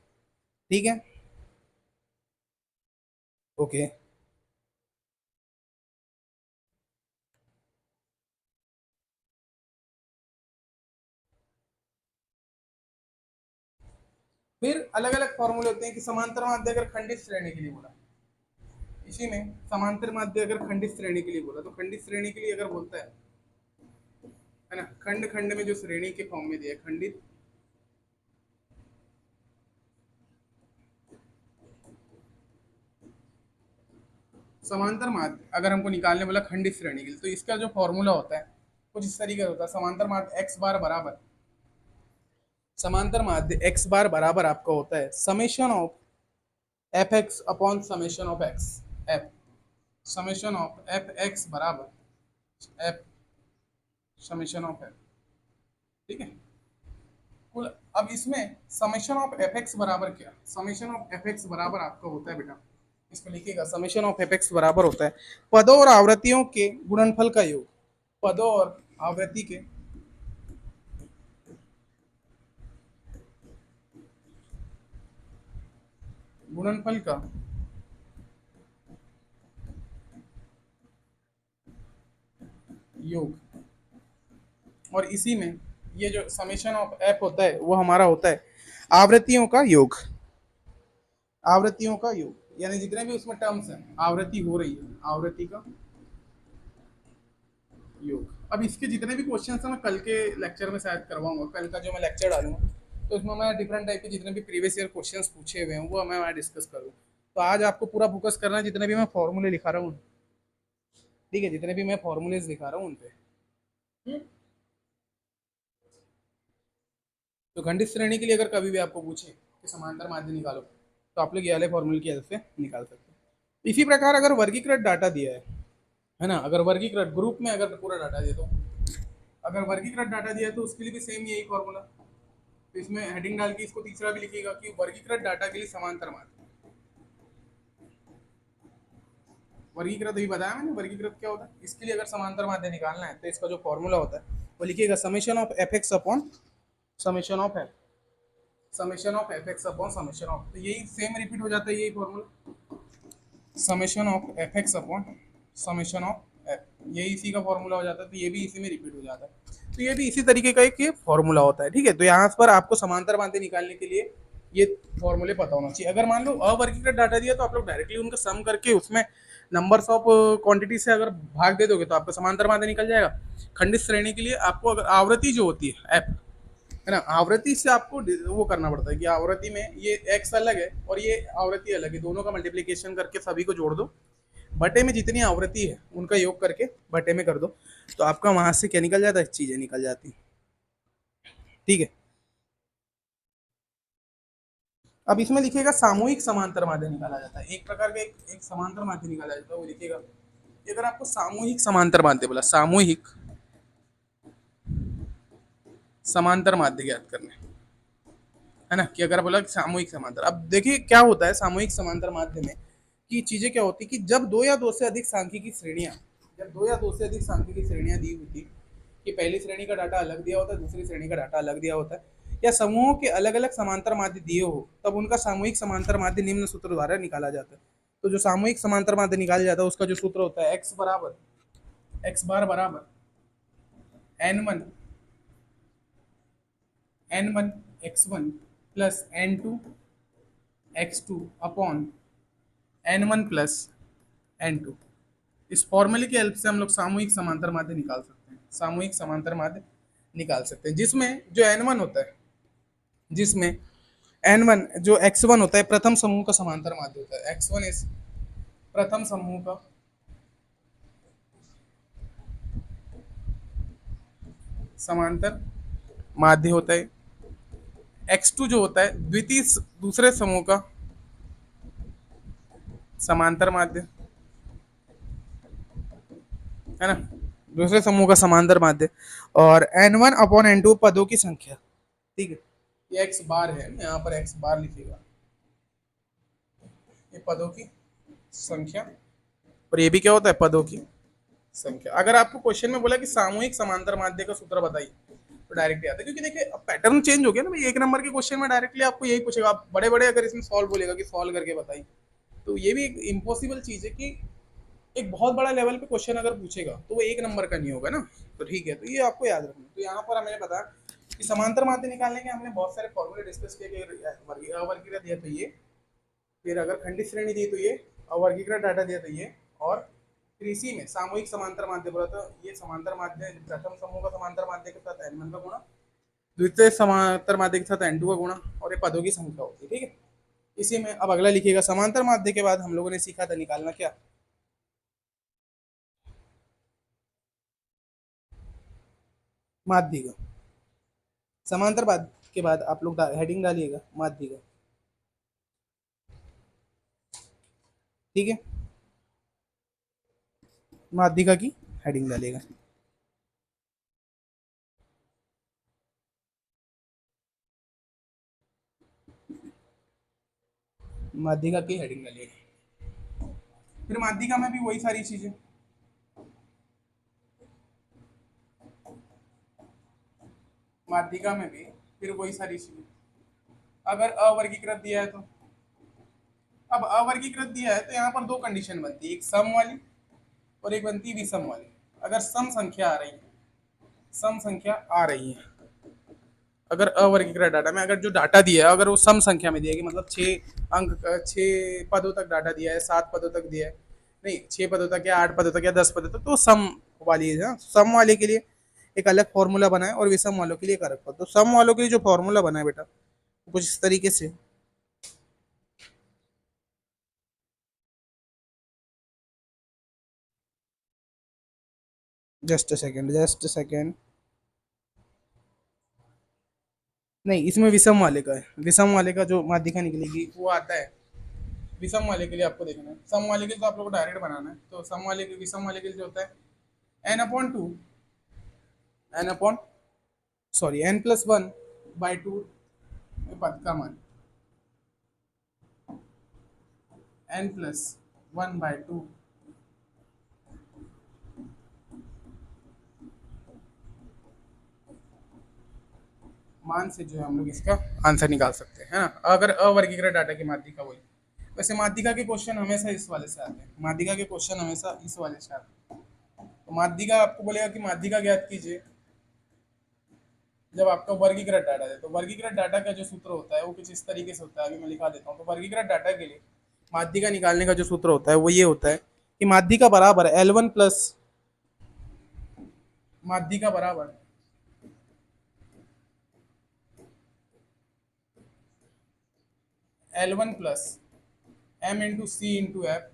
Speaker 1: ठीक है, ओके। फिर अलग अलग फॉर्मूले होते हैं कि समांतर माध्य अगर खंडित श्रेणी के लिए बोला, इसी में समांतर माध्य अगर खंडित श्रेणी के लिए बोला, तो खंडित श्रेणी के लिए अगर बोलता है ना, खंड खंड में जो श्रेणी के फॉर्म में दिया है, खंडित समांतर माध्य अगर हमको निकालने बोला खंडित श्रेणी के लिए, तो इसका जो फॉर्मूला होता है कुछ इस तरीके से होता है। समांतर माध्य एक्स बार बराबर, समांतर माध्य एक्स बार बराबर आपका होता है summation of F x upon summation of x F, summation of F x बराबर एफ समेशन ऑफ एफ। ठीक है, कुल। अब इसमें समेशन ऑफ एफ एक्स बराबर क्या, समेशन ऑफ एफ एक्स बराबर आपका होता है बेटा, इसको लिखिएगा, समेशन ऑफ एफ एक्स बराबर होता है पदों और आवृत्तियों के गुणनफल का योग, पदों और आवृत्ति के गुणनफल का योग। और इसी में ये जो समेशन ऑफ एफ होता है वो हमारा होता है आवृत्तियों का योग, आवृत्तियों का योग, यानी जितने भी उसमें टर्म्स हैं, आवृत्ति हो रही है, आवृत्ति का योग। अब इसके जितने भी क्वेश्चन हैं मैं कल के लेक्चर में शायद करवाऊंगा, कल का जो मैं लेक्चर डालूंगा तो इसमें मैं डिफरेंट टाइप के जितने भी प्रीवियस ईयर क्वेश्चंस पूछे हुए हैं वो मैं वहाँ डिस्कस करूँ। तो आज आपको पूरा फोकस करना है जितने भी मैं फॉर्मूले लिखा रहा हूँ, ठीक है, जितने भी मैं फॉर्मूलेज दिखा रहा हूँ उन पे। तो खंडित श्रेणी के लिए अगर कभी भी आपको पूछे कि समांतर माध्य निकालो तो आप लोग ये वाले फॉर्मूले की हेल्प से निकाल सकते हैं। इसी प्रकार अगर वर्गीकृत डाटा दिया है, है ना। अगर वर्गीकृत ग्रुप में अगर पूरा डाटा दे दो, अगर वर्गीकृत डाटा दिया है तो उसके लिए भी सेम यही फॉर्मूला। तो इसमें हेडिंग डाल के इसको तीसरा भी लिखिएगा कि वर्गीकृत डाटा के लिए समांतर माध्य। वर्गीकृत भी बताया मैंने, वर्गीकृत क्या होता है। इसके लिए अगर समांतर माध्य निकालना है तो इसका जो फॉर्मूला होता है वो लिखिएगा summation of F x upon summation of F, summation of F x upon summation of, तो यही सेम रिपीट हो जाता है यही formula, summation of F x upon summation of F, यही इसी का फॉर्मूला हो जाता है। तो ये भी इसी में रिपीट हो जाता है। तो ये भी इसी तरीके का एक ये फॉर्मूला होता है, ठीक है। तो यहाँ पर आपको समांतर माध्य निकालने के लिए ये फॉर्मूले पता होना चाहिए। अगर मान लो अवर्गीकृत डाटा दिया तो आप लोग डायरेक्टली उनका सम करके उसमें नंबर्स ऑफ क्वांटिटी से अगर भाग दे दोगे तो आपका समांतर माध्य निकल जाएगा। खंडित श्रेणी के लिए आपको अगर आवृत्ति जो होती है एफ, है ना, आवृत्ति से आपको वो करना पड़ता है कि आवृत्ति में ये एक्स अलग है और ये आवृत्ति अलग है, दोनों का मल्टीप्लीकेशन करके सभी को जोड़ दो, बटे में जितनी आवृत्ति है उनका योग करके बटे में कर दो, तो आपका वहां से क्या निकल जाता है, चीजें निकल जाती हैं, ठीक है। अब इसमें लिखिएगा सामूहिक समांतर माध्य निकाला जाता है, एक प्रकार का एक समांतर माध्य निकाला जाता है, वो लिखिएगा। अगर आपको सामूहिक समांतर माध्य बोला, सामूहिक समांतर माध्य ज्ञात करने, है ना, कि अगर बोला कि सामूहिक समांतर, अब देखिए क्या होता है सामूहिक समांतर माध्य में कि चीजें क्या होती है कि जब दो या दो से अधिक सांख्यिकी श्रेणियां, जब दो या दो से अधिक सांख्यिकी श्रेणियां दी होती कि पहली श्रेणी का डाटा अलग दिया होता है, दूसरी श्रेणी का डाटा अलग दिया होता है, या समूहों के अलग अलग समांतर माध्य दिए हो, तब उनका सामूहिक समांतर माध्य निम्न सूत्र द्वारा निकाला जाता है। तो जो सामूहिक समांतर माध्य निकाला जाता है उसका जो सूत्र होता है एक्स बराबर एक्स बार बराबर n1 n1 x1 plus n2 x2 upon n1 plus n2। इस फॉर्मूले की हेल्प से हम लोग सामूहिक समांतर माध्य निकाल सकते हैं, सामूहिक समांतर माध्य निकाल सकते हैं, जिसमें जो n1 होता है, जिसमें n1 जो x1 होता है प्रथम समूह का समांतर माध्य होता है, x1 इस प्रथम समूह का समांतर माध्य होता है, x2 जो होता है द्वितीय दूसरे समूह का समांतर माध्य, है ना, दूसरे समूह का समांतर माध्य, और n1 अपॉन n2 पदों की संख्या, ठीक है। ये x बार है, यहाँ पर x बार लिखिएगा, ये पदों की संख्या, और ये भी क्या होता है, पदों की संख्या। अगर आपको क्वेश्चन में बोला कि सामूहिक समांतर माध्य का सूत्र बताइए तो डायरेक्टली आता है, क्योंकि देखिए अब पैटर्न चेंज हो गया ना भाई, एक नंबर के क्वेश्चन में डायरेक्टली आपको यही पूछेगा, आप बड़े बड़े अगर इसमें सॉल्व बोलेगा कि सॉल्व करके बताइए, तो ये भी एक इम्पॉसिबल चीज है कि एक बहुत बड़ा लेवल पे क्वेश्चन अगर पूछेगा तो वो एक नंबर का नहीं होगा ना। तो ठीक है, तो ये आपको याद रखना। तो यहाँ पर हमें बताया कि समांतर माध्य निकालने के हमने बहुत सारे फॉर्मूले डिस्कस किए कि अवर्गीकृत दिया तो ये, फिर अगर खंडित श्रेणी दी तो ये, अवर्गीकृत डाटा दिया तो ये, और फिर इसी में सामूहिक समांतर माध्य बोला तो ये समांतर माध्य प्रथम समूह का समांतर माध्य के साथ n1 का गुणा, द्वितीय समांतर माध्य के साथ n2 का गुणा, और ये पदों की संख्या होती है, ठीक है। इसी में अब अगला लिखिएगा, समांतर माध्य के बाद हम लोगों ने सीखा था निकालना क्या, माध्य का। समांतर बाद के बाद आप लोग हेडिंग डालिएगा माध्य का, ठीक है, माध्यिका की हेडिंग डालिएगा। माध्यिका की हेडिंग डालिएगा। फिर माध्यिका में भी वही सारी चीजें, माध्यिका में भी फिर वही सारी चीजें। अगर अवर्गीकृत दिया है तो, अब अवर्गीकृत दिया है तो यहाँ पर दो कंडीशन बनती है, एक सम वाली और एक बनती है विषम वाली। अगर सम संख्या आ रही है, सम संख्या आ रही है, अगर अवर्गीकृत डाटा में अगर जो डाटा दिया है अगर वो सम संख्या में दिया है कि मतलब 6 अंक 6 पदों तक डाटा दिया है, 7 पदों तक दिया है, नहीं 6 पदों तक या 8 पदों तक या 10 पदों तक, तो सम वाली है ना। सम वाले के लिए एक अलग फॉर्मूला बना है और विषम वालों के लिए एक अलग। तो सम वालों के लिए जो फॉर्मूला बना है बेटा कुछ इस तरीके से, जस्ट सेकेंड, नहीं इसमें विषम वाले का है, विषम वाले का जो माध्यिका निकलेगी वो आता है विषम वाले के लिए आपको देखना है, सम वाले के लिए तो आप लोग को डायरेक्ट बनाना है। तो सम वाले के विषम वाले के लिए जो होता है N upon two, N upon sorry N plus one by two पद का मान, N plus one by two मान से जो है हम लोग इसका आंसर निकाल सकते हैं, है ना। अगर अवर्गीकृत डाटा की माध्यिका बोले, वैसे माध्यिका के क्वेश्चन हमेशा इस वाले से आते हैं, माध्यिका के क्वेश्चन हमेशा इस वाले से आते हैं। तो माध्यिका आपको बोलेगा कि माध्यिका ज्ञात कीजिए, जब आपका वर्गीकृत डाटा है। तो वर्गीकृत डाटा का जो सूत्र होता है वो कुछ इस तरीके से होता है, अभी मैं लिखा देता हूँ। तो वर्गीकृत डाटा के लिए माध्यिका निकालने का जो सूत्र होता है वो ये होता है कि माध्यिका बराबर एल वन प्लस, माध्यिका बराबर L one plus M into C into F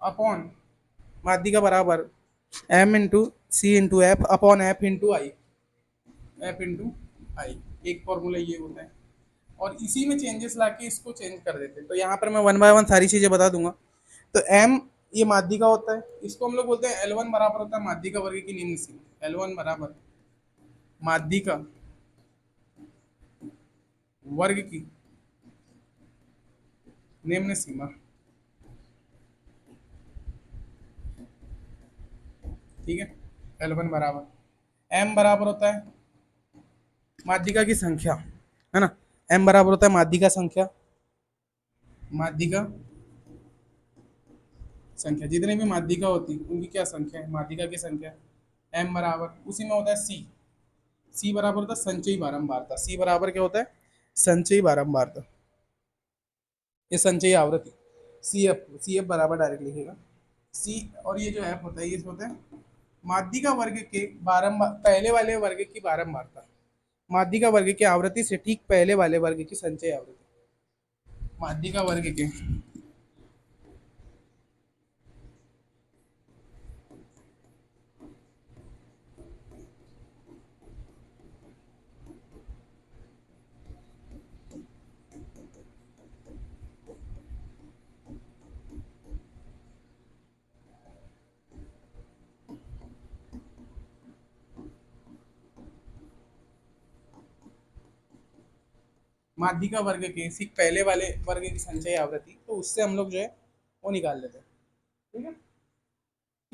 Speaker 1: upon, माध्यिका बराबर M into C into F upon F into I, F into I. एक फॉर्मूला ये होता है, और इसी में चेंजेस लाके इसको चेंज कर देते हैं। तो यहाँ पर मैं वन बाय वन सारी चीज़ें बता दूंगा। तो एम ये माध्यिका होता है, इसको हम लोग बोलते हैं एल वन बराबर होता है माध्यिका वर्ग की निम्न सीमा, एल वन बराबर माध्यिका वर्ग की निम्न सीमा, ठीक है। एल वन बराबर एम बराबर होता है माध्यिका की संख्या, है ना। एम बराबर होता है माध्यिका संख्या, माध्यिका संख्या, जितने भी माध्यिका होती है उनकी क्या संख्या है, माध्यिका की संख्या। एम बराबर उसी में होता है सी, सी बराबर होता है संचयी बारंबारता, सी बराबर क्या होता है संचयी बारंबारता, ये संचयी आवृत्ति। सी एफ, सी एफ बराबर डायरेक्ट लिखेगा सी, और ये जो एफ होता है ये होता है माध्यिका वर्ग के बारंबार, पहले वाले वर्ग की बारंबारता, माध्यिका वर्ग की आवृत्ति से ठीक पहले वाले वर्ग की संचय आवृत्ति, माध्यिका वर्ग के माध्यिका वर्ग के ठीक पहले वाले वर्ग की संचय आवृत्ति, तो उससे हम लोग जो है वो निकाल लेते हैं, ठीक है।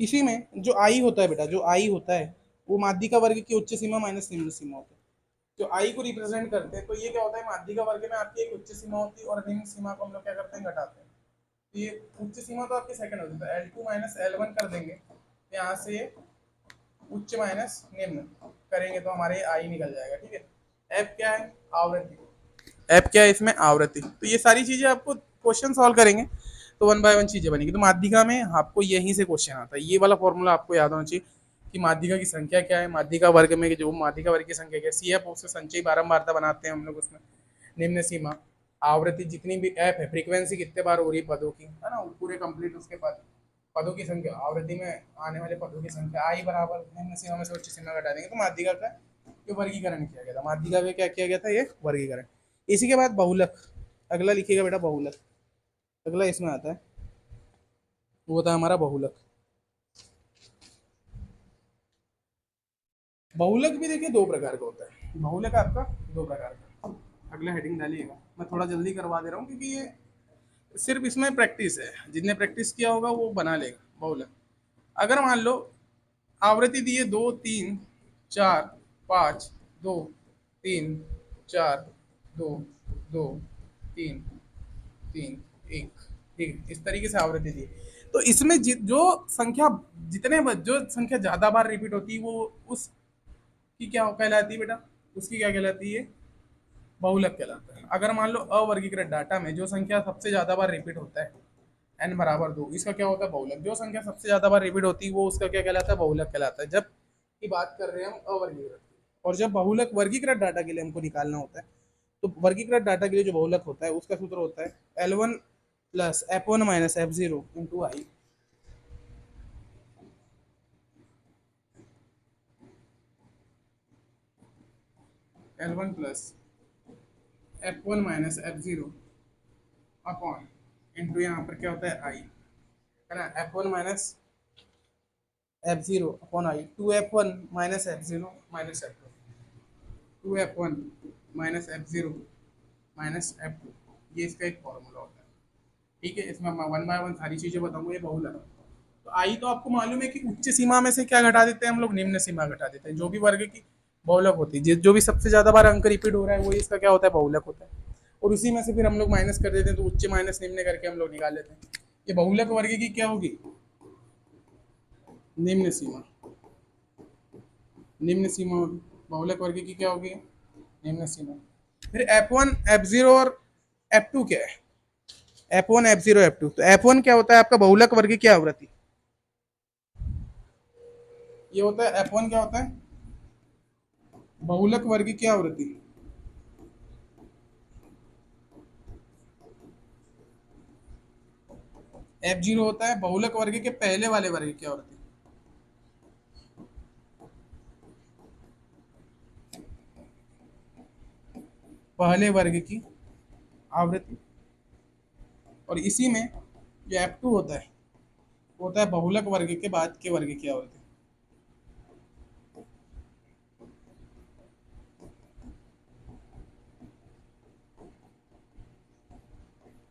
Speaker 1: इसी में जो आई होता है बेटा, जो आई होता है वो माध्यिका वर्ग की उच्च सीमा माइनस निम्न सीमा होता है। जो आई को रिप्रेजेंट करते हैं, तो ये क्या होता है माध्यिका वर्ग में आपकी एक उच्च सीमा होती है और निम्न सीमा को हम लोग क्या करते हैं घटाते हैं। तो ये उच्च सीमा तो आपकी सेकंड होती है, तो L two minus L one कर देंगे, तो यहाँ से उच्च माइनस निम्न करेंगे तो हमारे आई निकल जाएगा, ठीक है। एफ क्या है आवृत्ति, एफ क्या है इसमें आवृत्ति। तो ये सारी चीजें आपको क्वेश्चन सॉल्व करेंगे तो वन बाय वन चीजें बनेगी। तो माध्यिका में आपको यहीं से क्वेश्चन आता है, ये वाला फॉर्मूला आपको याद होना चाहिए कि माध्यिका की संख्या क्या है, माध्यिका वर्ग में जो माध्यिका वर्ग की संख्या क्या है, सी एफ उससे संचयी बारंबारता बनाते हैं हम लोग उसमें, निम्न सीमा आवृत्ति जितनी भी एफ है, फ्रीक्वेंसी कितने बार हो रही है पदों की, है ना, पूरे कंप्लीट उसके बाद पदों की संख्या, आवृत्ति में आने वाले पदों की संख्या, आई बराबर निम्न सीमा में से उच्च सीमा घटा देंगे। तो माध्यिका का ये वर्गीकरण किया गया था, माध्यिका में क्या किया गया था, ये वर्गीकरण। इसी के बाद बहुलक, अगला लिखिएगा बेटा बहुलक, अगला इसमें आता है वो होता है हमारा बहुलक। बहुलक भी देखिए दो प्रकार का होता है, बहुलक आपका दो प्रकार का। अगला हेडिंग डालिएगा, मैं थोड़ा जल्दी करवा दे रहा हूँ क्योंकि ये सिर्फ इसमें प्रैक्टिस है, जिसने प्रैक्टिस किया होगा वो बना लेगा बहुलक। अगर मान लो आवृत्ति दी है दो तीन चार पाँच, दो तीन चार, दो दो तीन तीन एक, ठीक है, इस तरीके से आवृत्ति दी है। तो इसमें जो संख्या जो संख्या ज्यादा बार रिपीट होती है वो उसकी क्या कहलाती है बेटा, उसकी क्या कहलाती है, बहुलक कहलाता है। अगर मान लो अवर्गीकृत डाटा में जो संख्या सबसे ज्यादा बार रिपीट होता है एन बराबर दो, इसका क्या होता है बहुलक। जो संख्या सबसे ज्यादा बार रिपीट होती है वो उसका क्या कहलाता है, बहुलक कहलाता है, जब की बात कर रहे हैं हम अवर्गीकृत की। और जब बहुलक वर्गीकृत डाटा के लिए हमको निकालना होता है, तो वर्गीकृत डाटा के लिए जो बहुलक होता है उसका सूत्र होता है L one plus F one minus F zero into I, L one plus F one minus F zero upon into यहाँ पर क्या होता है आई, है ना, F1 minus F0 upon I, 2F1 minus F0 minus F2, 2F1 minus F0 minus F2, ये इसका एक फॉर्मूला होता है। ठीक है, इसमें मैं वन बाय वन सारी चीजें बताऊंगा, ये बहुलक। तो आई तो आपको मालूम है कि उच्च सीमा में से क्या घटा देते हैं हम लोग, निम्न सीमा घटा देते हैं। जो भी वर्ग की बहुलक होती है, जो भी सबसे ज्यादा बार अंक रिपीट हो रहा है वो इसका क्या होता है, बहुलक होता है। और उसी में से फिर हम लोग माइनस कर देते हैं, तो उच्च माइनस निम्न करके हम लोग निकाल लेते हैं। ये बहुलक वर्ग की क्या होगी, निम्न सीमा, निम्न सीमा होगी। बहुलक वर्ग की क्या होगी, निम्न सीमा। फिर F1 F0 और F2 क्या है, F1 F0 F2। तो F1 क्या होता है आपका, बहुलक वर्ग की आवृत्ति। ये होता है F1 क्या होता है, बहुलक वर्ग की आवृत्ति। F0 होता है बहुलक वर्ग के पहले वाले वर्ग की आवृत्ति। पहले वर्ग की आवृत्ति। और इसी में जो F2 होता है वो होता है बहुलक वर्ग के बाद के वर्ग की आवृत्ति।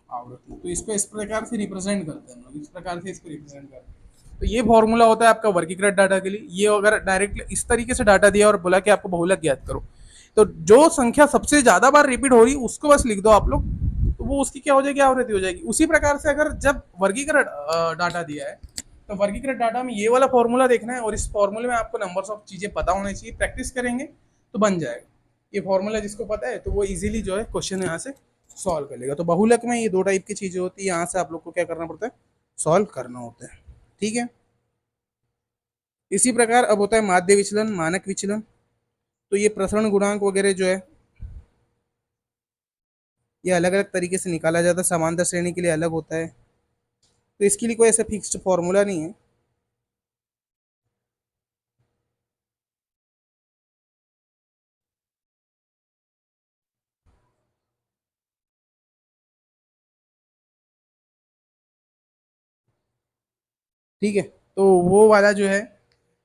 Speaker 1: आवृत्ति तो इसको इस प्रकार से रिप्रेजेंट करते हैं हम लोग, इस प्रकार से इसको रिप्रेजेंट करते हैं। तो ये फॉर्मूला होता है आपका वर्गीकृत डाटा के लिए। ये अगर डायरेक्ट इस तरीके से डाटा दिया और बोला कि आपको बहुलक ज्ञात करो, तो जो संख्या सबसे ज्यादा बार रिपीट हो रही उसको बस लिख दो आप लोग, तो वो उसकी क्या हो जाएगी, आवृत्ति हो जाएगी। उसी प्रकार से अगर जब वर्गीकृत डाटा दिया है, तो वर्गीकृत डाटा में ये वाला फॉर्मूला देखना है, और इस फॉर्मूले में आपको नंबर्स ऑफ चीजें पता होनी चाहिए। प्रैक्टिस करेंगे तो बन जाएगा। ये फॉर्मूला जिसको पता है तो वो इजीली जो है क्वेश्चन यहाँ से सॉल्व कर लेगा। तो बहुलक में ये दो टाइप की चीजें होती है, यहाँ से आप लोग को क्या करना पड़ता है, सॉल्व करना होता है। ठीक है, इसी प्रकार अब होता है माध्य विचलन, मानक विचलन। तो ये प्रसरण गुणांक वगैरह जो है ये अलग अलग तरीके से निकाला जाता है, समांतर श्रेणी के लिए अलग होता है। तो इसके लिए कोई ऐसा फिक्स्ड फॉर्मूला नहीं है। ठीक है, तो वो वाला जो है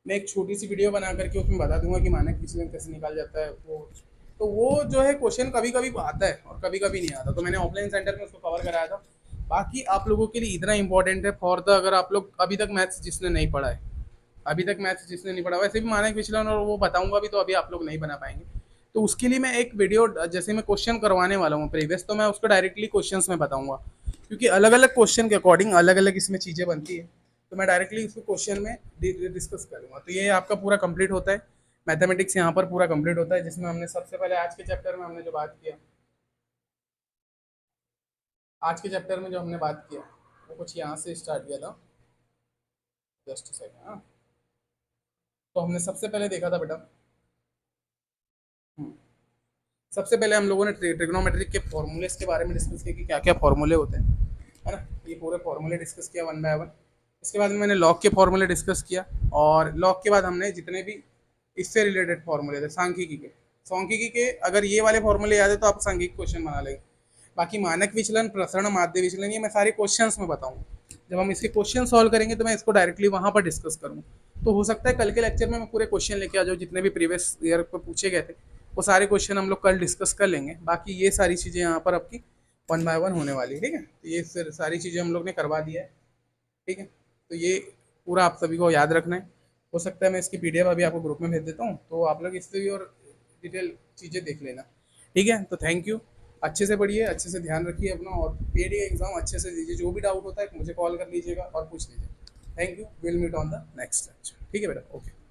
Speaker 1: मैं एक छोटी सी वीडियो बना करके उसमें बता दूंगा कि मानक विचलन कैसे निकाल जाता है वो। तो वो जो है क्वेश्चन कभी कभी आता है और कभी कभी नहीं आता, तो मैंने ऑफलाइन सेंटर में उसको कवर कराया था। बाकी आप लोगों के लिए इतना इंपॉर्टेंट है फॉर द, अगर आप लोग अभी तक मैथ्स जिसने नहीं पढ़ा है, अभी तक मैथ्स जिसने नहीं पढ़ा, वैसे भी मानक विचलन और वो बताऊंगा भी, तो अभी आप लोग नहीं बना पाएंगे। तो उसके लिए मैं एक वीडियो, जैसे मैं क्वेश्चन करवाने वाला हूँ प्रीवियस, तो मैं उसको डायरेक्टली क्वेश्चंस में बताऊंगा, क्योंकि अलग अलग क्वेश्चन के अकॉर्डिंग अलग अलग इसमें चीज़ें बनती है। तो मैं डायरेक्टली इसको क्वेश्चन में डिस्कस करूंगा। तो ये आपका पूरा कंप्लीट होता है, मैथमेटिक्स यहाँ पर पूरा कंप्लीट होता है, जिसमें हमने सबसे पहले आज के चैप्टर में हमने जो बात किया, आज के चैप्टर में जो हमने बात किया वो कुछ यहाँ से स्टार्ट किया था। जस्ट सेकंड, हाँ। तो हमने सबसे पहले देखा था बेटा, सबसे पहले हम लोगों ने ट्रिग्नोमेट्रिक के फॉर्मूलेस के बारे में डिस्कस किया कि क्या क्या फॉर्मूले होते हैं, है ना। ये पूरे फॉर्मूले डिस्कस किया वन बाय वन। इसके बाद मैंने लॉग के फॉर्मूले डिस्कस किया, और लॉग के बाद हमने जितने भी इससे रिलेटेड फॉर्मूले थे सांख्यिकी के, सांख्यिकी के अगर ये वाले फॉर्मूले याद है तो आप सांख्यिकी क्वेश्चन बना लेंगे। बाकी मानक विचलन, प्रसरण, माध्य विचलन, ये मैं सारे क्वेश्चंस में बताऊंगा। जब हम इसके क्वेश्चन सॉल्व करेंगे तो मैं इसको डायरेक्टली वहां पर डिस्कस करूंगा। तो हो सकता है कल के लेक्चर में मैं पूरे क्वेश्चन लेके आ जाऊँ, जितने भी प्रीवियस ईयर पर पूछे गए थे वो सारे क्वेश्चन हम लोग कल डिस्कस कर लेंगे। बाकी ये सारी चीज़ें यहाँ पर आपकी वन बाय वन होने वाली है। ठीक है, तो ये सारी चीज़ें हम लोग ने करवा दिया है। ठीक है, तो ये पूरा आप सभी को याद रखना है। हो सकता है मैं इसकी पीडीएफ अभी आपको ग्रुप में भेज देता हूँ, तो आप लोग इससे भी और डिटेल चीज़ें देख लेना। ठीक है, तो थैंक यू। अच्छे से पढ़िए, अच्छे से ध्यान रखिए अपना, और पेड एग्जाम अच्छे से दीजिए। जो भी डाउट होता है मुझे कॉल कर लीजिएगा और पूछ लीजिए। Thank you, will meet on the next lecture. ठीक है बेटा, ओके।